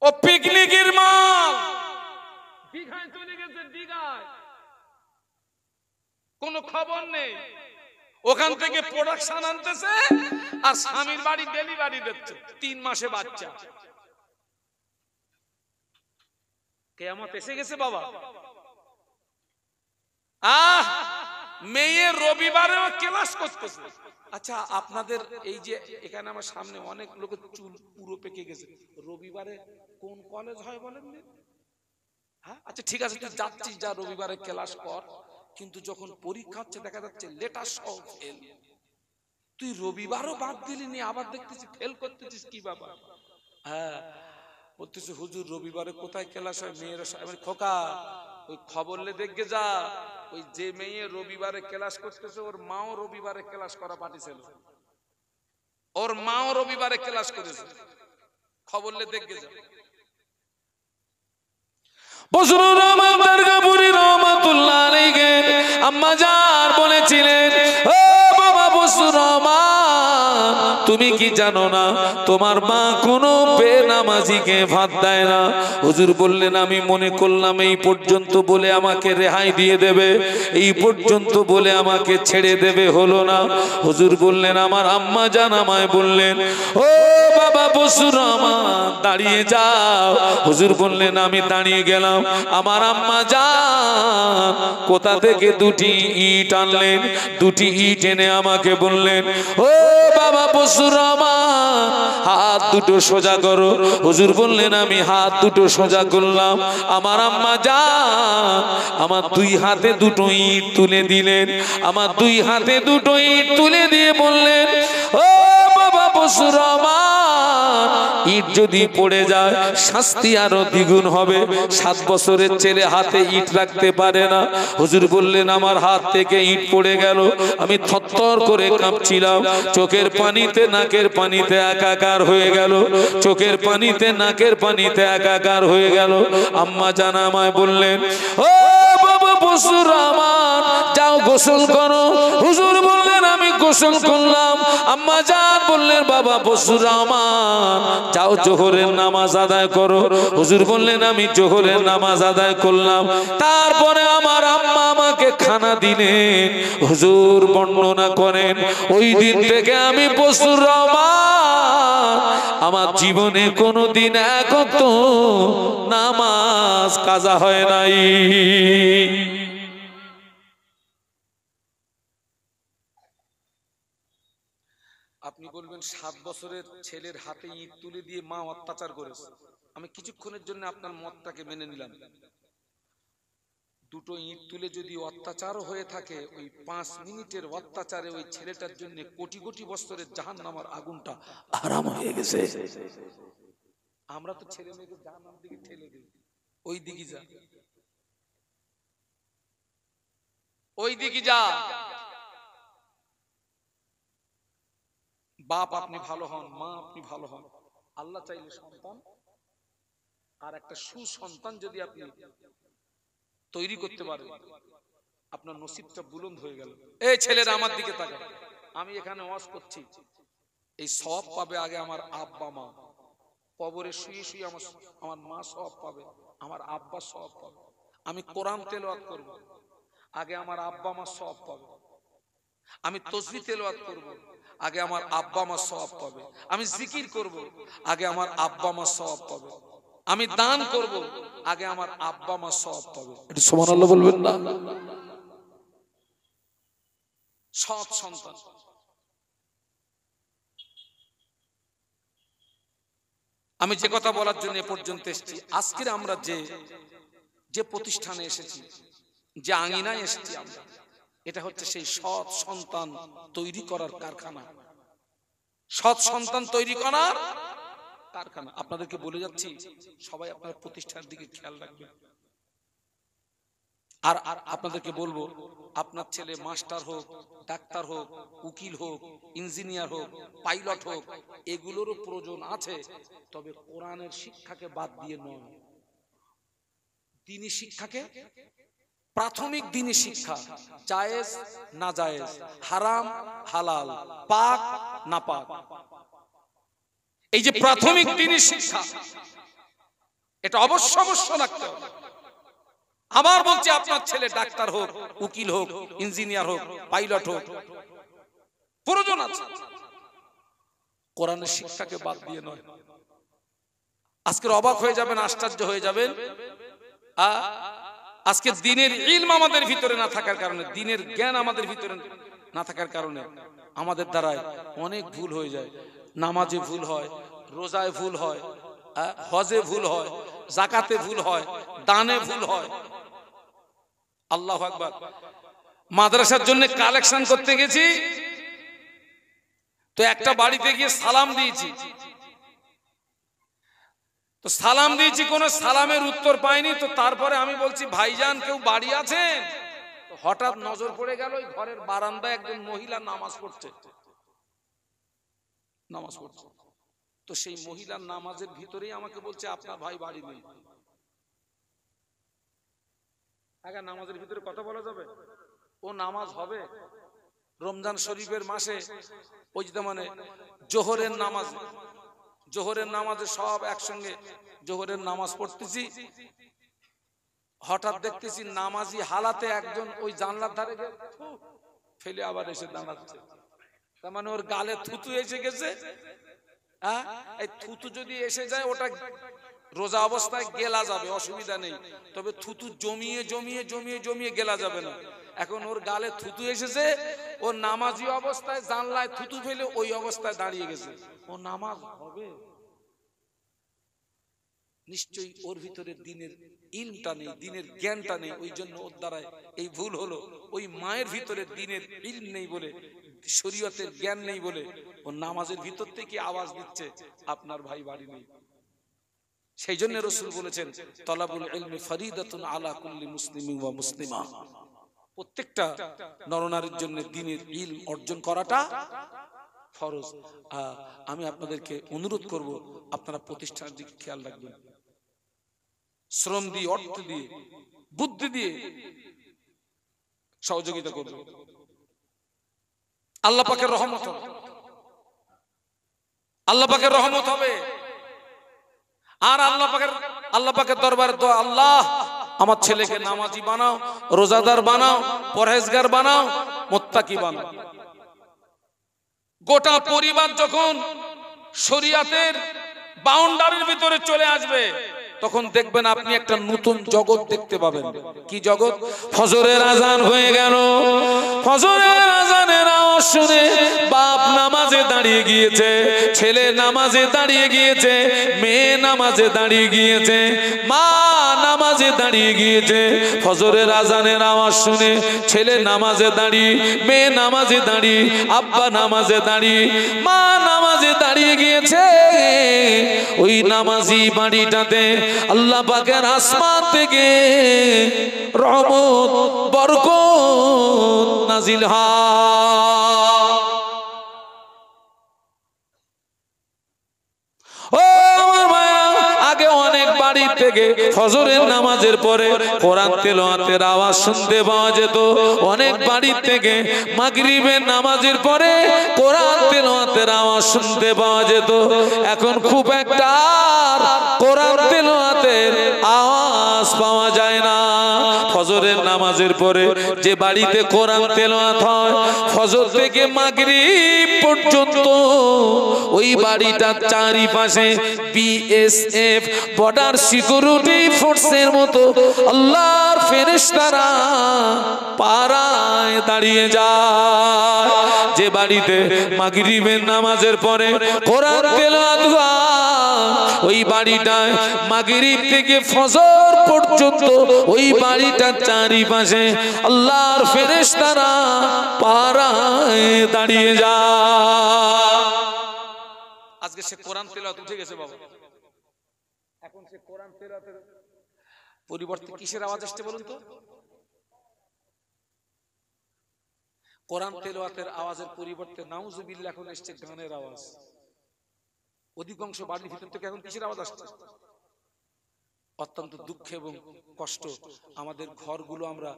ও পিকনিকের মাল দীঘায় চলে গেছে, দীঘায় কোনো খবর নেই, ওখান থেকে প্রোডাকশন আনতেছে আর স্বামীর বাড়ি ডেলিভারি দিচ্ছে, 3 মাসে বাচ্চা। কিয়ামত এসে গেছে বাবা। মেয়ে রবিবারেও ক্লাস করতেছে। আচ্ছা, আপনাদের এই যে এখানে আমার সামনে অনেক লোকের চুল পুরো পেকে গেছে, রবিবারে কোন কলেজ হয় বলেন? হ্যাঁ, আচ্ছা ঠিক আছে, তুই যাচ্ছিস, যা রবিবারে ক্লাস কর, কিন্তু যখন পরীক্ষা হচ্ছে দেখা যাচ্ছে লেটার সহ ফেল। তুই রবিবারও বাদ দিলি নি, আবার দেখতেছি ফেল করতেছিস, কি বাবা? হ্যাঁ, বলতেছে হুজুর রবিবারে কোথায় ক্লাস হয়? মেয়েরা আমি খোকা ওই খবরলে দেখে যা, ওই যে মেয়ে রবিবারে ক্লাস করতেছে ওর মাও রবিবারে ক্লাস করা পাঠিয়েছিল, ওর মাও রবিবারে ক্লাস করেছে, খবরলে দেখে যা। বজরুর রহমান দরগাপুরি রহমাতুল্লাহ আলাইহি আম্মা জান বলেছিলেন, ও বাবা বজরুর রহমান, তুমি কি জানো না তোমার মা কোনো বেনামাজিকে ভাত দেয় না? হুজুর বললেন, আমি মনে করলাম এই পর্যন্ত বলে আমাকে রেহাই দিয়ে দেবে, এই পর্যন্ত বলে আমাকে ছেড়ে দেবে, হলো না। হুজুর বললেন, আমার আম্মা জান আমায় বললেন, ও বাবা বজরুর রহমান দাঁড়িয়ে যাও। হুজুর বললেন, আমি দাঁড়িয়ে গেলাম। আমার আম্মা জান কোথা থেকে 2টি ইট আনলেন, 2টি ইট এনে আমাকে বললেন, ও বাবা বজরুর রহমান হাত দুটো সোজা করো। হুজুর বললেন, আমি হাত দুটো সোজা করলাম। আমার আম্মা জান আমার 2 হাতে 2টো ইট তুলে দিলেন। আমার 2 হাতে 2টো ইট তুলে দিয়ে বললেন, ও বাবা বজরুর রহমান, ইট যদি পড়ে যায় শাস্তি আরো দ্বিগুণ হবে। 7 বছরের ছেলে হাতে ইট রাখতে পারে না। হুজুর বললেন, আমার হাত থেকে ইট পড়ে গেল, আমি থরথর করে কাঁপছিলাম, চোখের পানিতে নাকের পানিতে একাকার হয়ে গেল, চোখের পানিতে নাকের পানিতে একাকার হয়ে গেল। আম্মা জান আমায় বললেন, ও বাবা বজরুর রহমান যাও গোসল করো। হুজুর বললেন, আমি গোসল করলাম। আম্মা জান বললেন, বাবা বজরুর রহমান যাও জোহরের নামাজ আদায় করো। হুজুর বললেন, আমি জোহরের নামাজ আদায় করলাম। তারপরে আমার আম্মা আমাকে খানা দিলেন। হুজুর বর্ণনা করেন, ওই দিন থেকে আমি বজরুর রহমান আমার জীবনে কোনোদিন এক ওয়াক্ত নামাজ কাজা হয় নাই। আপনি বলবেন 7 বছরের ছেলের হাতে ইট তুলে দিয়ে মা অত্যাচার করেছে। আমি কিছুক্ষণের জন্য আপনার মতটাকে মেনে নিলাম। 2টো ইট তুলে যদি অত্যাচারও হয়ে থাকে, ওই 5 মিনিটের অত্যাচারে ওই ছেলেটার জন্য কোটি কোটি বছরের জাহান্নামের আগুনটা আরাম হয়ে গেছে। আমরা তো ছেলে মেয়েকে জাহান্নামের দিকে ঠেলে দিই, ওই দিকে যা, ওই দিকে যা। বাপ আপনি ভালো হন, মা আপনি ভালো হন, আল্লাহ চাইলে সন্তান আর একটা সুসন্তান যদি আপনি তৈরি করতে পারেন, আপনার নসিবটা বুলন্দ হয়ে গেল। এই ছেলেরা আমার দিকে তাকাও, আমি এখানে ওয়াজ করছি, এই সওয়াব পাবে আগে আমার আব্বা মা। কবরে শুয়ে শুয়ে আমার মা সওয়াব পাবে, আমার আব্বা সওয়াব পাবে। আমি কোরআন তেলাওয়াত করব, আগে আমার আব্বা মা সওয়াব পাবে। আমি তাসবিহ তেলাওয়াত করব, আগে আমার আব্বা মা সওয়াব পাবে। আমি জিকির করব, আগে আমার আব্বা মা সওয়াব পাবে। আমি দান করব, আগে আমার আব্বা মা সওয়াব পাবে। একটু সুবহানাল্লাহ বলবেন না? সৎ সন্তান। আমি যে কথা বলার জন্য এ পর্যন্ত এসেছি, আজকের আমরা যে প্রতিষ্ঠানে এসেছি, যে আঙিনায় এসেছি আমরা, এটা হচ্ছে সেই সৎ সন্তান তৈরি করার কারখানা। সৎ সন্তান তৈরি করার কারখানা। আপনাদেরকে বলে যাচ্ছি, সবাই আপনার প্রতিষ্ঠানের দিকে খেয়াল রাখবেন। আর আপনাদেরকে বলবো, আপনার ছেলে মাস্টার হোক, ডাক্তার হোক, উকিল হোক, ইঞ্জিনিয়ার হোক, পাইলট হোক, এগুলোরও প্রয়োজন আছে, তবে কোরআনের শিক্ষাকে বাদ দিয়ে নয়। দ্বীনি শিক্ষাকে, প্রাথমিক দ্বীনি শিক্ষা, জায়েজ না জায়েজ, হারাম হালাল, পাক না পাক, এই যে প্রাথমিক দ্বীনি শিক্ষা, এটা অবশ্য রাখতে হবে। আবার বলছি, আপনার ছেলে ডাক্তার হোক, উকিল হোক, ইঞ্জিনিয়ার হোক, পাইলট হোক, প্রয়োজন আছে, কোরআনের শিক্ষাকে বাদ দিয়ে নয়। আজকের অবাক হয়ে যাবেন, আশ্চর্য হয়ে যাবেন, আজকে দ্বীনের ইলম আমাদের ভিতরে না থাকার কারণে, দ্বীনের জ্ঞান আমাদের ভিতরে না থাকার কারণে আমাদের দ্বারাই অনেক ভুল হয়ে যায়। নামাজে ভুল হয়, রোজায় ভুল হয়, হজে ভুল হয়, যাকাতে ভুল হয়, দানে ভুল হয়। আল্লাহু আকবার। মাদ্রাসার জন্য কালেকশন করতে গেছি, তো একটা বাড়িতে গিয়ে সালাম দিয়েছি, তো সালাম দিয়েছি, কোন সালামের উত্তর পাইনি। তো তারপরে আমি বলছি, ভাইজান কেউ বাড়ি আছেন? হঠাৎ নজর পড়ে গেল ওই ঘরের বারান্দায় একজন মহিলা নামাজ পড়ছে। তো সেই মহিলার নামাজের ভিতরেই আমাকে বলছে, আপনার ভাই বাড়ি নেই। আগে নামাজের ভিতরে কথা বলা যাবে? ও নামাজ হবে রমজান শরীফের মাসে, ওই যে মানে জোহরের নামাজে সব একসঙ্গে জোহরের নামাজ পড়তেছি, হঠাৎ দেখতেছি নামাজি হালাতে একজন ওই জানলার ধারে ফেলে আবার এসে দাঁড়াচ্ছে। তার মানে ওর গালে থুতু এসে গেছে। হ্যাঁ, এই থুতু যদি এসে যায়, ওটা রোজা অবস্থায় গেলা যাবে, অসুবিধা নেই, তবে থুতু জমিয়ে জমিয়ে জমিয়ে জমিয়ে গেলা যাবে না। এখন ওর গালে থুতু এসেছে, ও নামাজি অবস্থায় জানলায় থুতু ফেলে ওই অবস্থায় দাঁড়িয়ে গেছে, ও নামাজ হবে? নিশ্চয়ই ওর ভিতরে দ্বীনের ইলমটা নেই, দ্বীনের জ্ঞানটা নেই, ওই জন্য ওর দ্বারা এই ভুল হলো। ওই মায়ের ভিতরে দ্বীনের ইলম নেই বলে, শরীয়তের জ্ঞান নেই বলে ও নামাজের ভিতর থেকে আওয়াজ দিচ্ছে, আপনার ভাই বাড়ি নেই। সেই জন্য রাসূল বলেছেন, তলাবুল ইলমি ফরিদাতুন আলা কুল্লি মুসলিমিন ওয়া মুসলিমা, প্রত্যেকটা নরনারীর জন্য দ্বীনের ইলম অর্জন করাটা ফরজ। আমি আপনাদেরকে অনুরোধ করব, আপনারা প্রতিষ্ঠানের দিকে খেয়াল রাখবেন, শ্রম দিয়ে, অর্থ দিয়ে, বুদ্ধি দিয়ে সহযোগিতা করবেন। আল্লাহ পাকের রহমত হবে, আল্লাহ পাকের রহমত হবে। আর আল্লাহ পাকের দরবারে দোয়া, আল্লাহ আমার ছেলেকে নামাজি বানাও, রোজাদার বানাও, পরহেজগার বানাও, মুত্তাকি বানাও। গোটা পরিবার যখন শরিয়াতের বাউন্ডারির ভিতরে চলে আসবে, তখন দেখবেন আপনি একটা নতুন জগৎ দেখতে পাবেন। কি জগৎ? ফজরের আজান হয়ে গেল, ফজরের আজানের আওয়াজ শুনে বাপ নামাজে দাঁড়িয়ে গিয়েছে, ছেলে নামাজে দাঁড়িয়ে গিয়েছে, মেয়ে নামাজে দাঁড়িয়ে গিয়েছে, মা নামাজে দাঁড়িয়ে গিয়েছে। ফজরের আজানের আওয়াজ শুনে ছেলে নামাজে দাঁড়িয়ে, মেয়ে নামাজে দাঁড়িয়ে, আব্বা নামাজে দাঁড়িয়ে, মা নামাজে দাঁড়িয়ে গিয়েছে। ওই নামাজি বাড়িটাতে আল্লাহ পাকের আসমান থেকে রহমত বরকত নাজিল হয়। ও আমার ভাইয়া, আগে অনেক বাড়ি থেকে ফজরের নামাজের পরে কোরআন তেলাওয়াতের আওয়াজ শুনতে পাওয়া যেত, অনেক বাড়ি থেকে মাগরিবের নামাজের পরে কোরআন তেলাওয়াতের আওয়াজ শুনতে পাওয়া যেত। এখন খুব একটা কোরআন তেলাওয়াতের আওয়াজ পাওয়া যায় না। ফজরের নামাজের পরে যে বাড়িতে কোরআন তেলাওয়াত হয়, ফজর থেকে মাগরিব পর্যন্ত ওই বাড়িটার চারিপাশে বিএসএফ, বর্ডার সিকিউরিটি ফোর্সের মতো আল্লাহর ফেরেশতারা পাড়ায় দাঁড়িয়ে যায়। যে বাড়িতে মাগরিবের নামাজের পরে কোরআন তেলাওয়াত হয়, ওই বাড়িটায় মাগরিব থেকে ফজর পর্যন্ত ওই বাড়িটার চারিপাশে আল্লাহর ফেরেশতারা পাড়ায় দাঁড়িয়ে যায়। আজকে সে কোরআন তেলাওয়াত উঠে গেছে বাবা। এখন সে কোরআন তেলাওয়াতের পরিবর্তে কিসের আওয়াজ আসছে বলুন তো? কোরআন তেলাওয়াতের আওয়াজের পরিবর্তে নাউজুবিল্লাহ এখন এসছে গানের আওয়াজ। অধিকাংশ বাড়ির ভিতর থেকে এখন কিসের আওয়াজ আসছে? অত্যন্ত দুঃখ এবং কষ্ট, আমাদের ঘরগুলো আমরা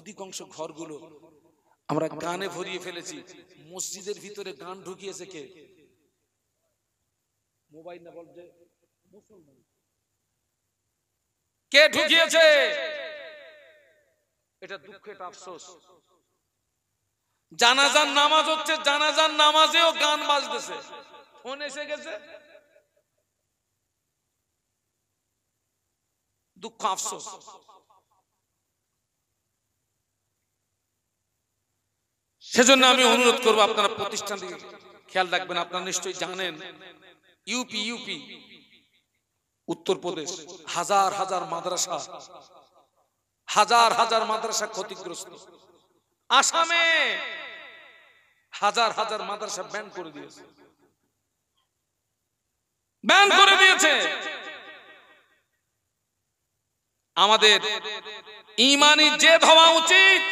অধিকাংশ ঘরগুলো আমরা গানে ভরিয়ে ফেলেছি। মসজিদের ভিতরে গান ঢুকিয়েছে কে? মোবাইল না বলতে মুসলমান কে ঢুকিয়েছে? এটা দুঃখ, এটা আফসোস। জানাজার নামাজ হচ্ছে, জানাজার নামাজেও গান বাজতেছে। ফোন এসে গেছে, দুঃখ আফসোস। সেজন্য আমি অনুরোধ করবো আপনারা প্রতিষ্ঠান থেকে খেয়াল রাখবেন। আপনারা নিশ্চয়ই জানেন ইউপি উত্তরপ্রদেশ হাজার হাজার মাদ্রাসা ক্ষতিগ্রস্ত। আসামে হাজার মাদ্রাসা ব্যান করে দিয়েছে। আমাদের ঈমানি জেদ হওয়া উচিত।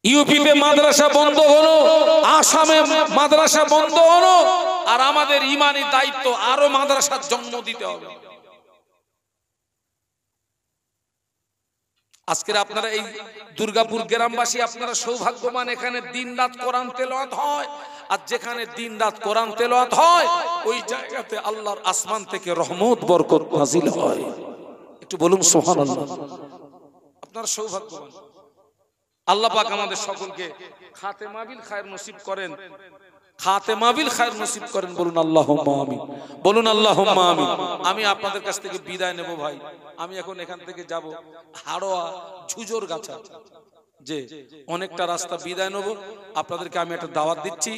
ইউপিতে মাদ্রাসা বন্ধ হলো, আসামে মাদ্রাসা বন্ধ হলো, আর আমাদের ঈমানি দায়িত্ব আরো মাদ্রাসার জন্ম দিতে হবে। আজকে আপনারা এই দুর্গাপুর গ্রামবাসী আপনারা সৌভাগ্যবান, এখানে দিনরাত কোরআন তেলাওয়াত হয়। আর যেখানে দিনরাত কোরআন তেলাওয়াত হয় ওই জায়গাতে আল্লাহর আসমান থেকে রহমত বরকত নাজিল হয়। একটু বলুন সুবহানাল্লাহ। আপনারা সৌভাগ্যবান। আল্লাহ পাক আমাদের সকলকে খাতেমা বিল খায়র নসিব করেন, খাতেমা বিল খায়র নসিব করেন। বলুন আল্লাহুম্মা আমিন, বলুন আল্লাহুম্মা আমিন। আমি আপনাদের কাছ থেকে বিদায় নেব ভাই। আমি এখন এখান থেকে যাব হাড়োয়া ঝুজোর গাছা, যে অনেকটা রাস্তা বিদায় নেব। আপনাদেরকে আমি একটা দাওয়াত দিচ্ছি,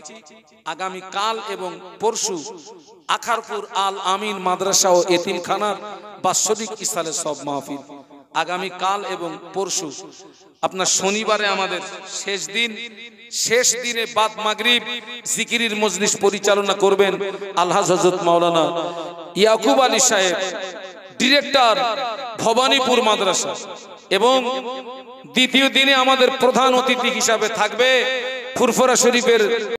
আগামী কাল এবং পরশু আখারপুর আল আমিন মাদ্রাসা ও এতিমখানার বাৎসরিক ইসালে সব মাহফিল। আগামী কাল এবং পরশু আপনার শনিবারে আমাদের শেষ দিনে বাদ মাগরিব জিকিরের মজলিস পরিচালনা করবেন আলহাজ হযরত মাওলানা ইয়াকুব আলী সাহেব, ডিরেক্টর ভবানীপুর মাদ্রাসা। এবং দ্বিতীয় দিনে আমাদের প্রধান অতিথি হিসাবে থাকবে ফুরফুরা শরীফের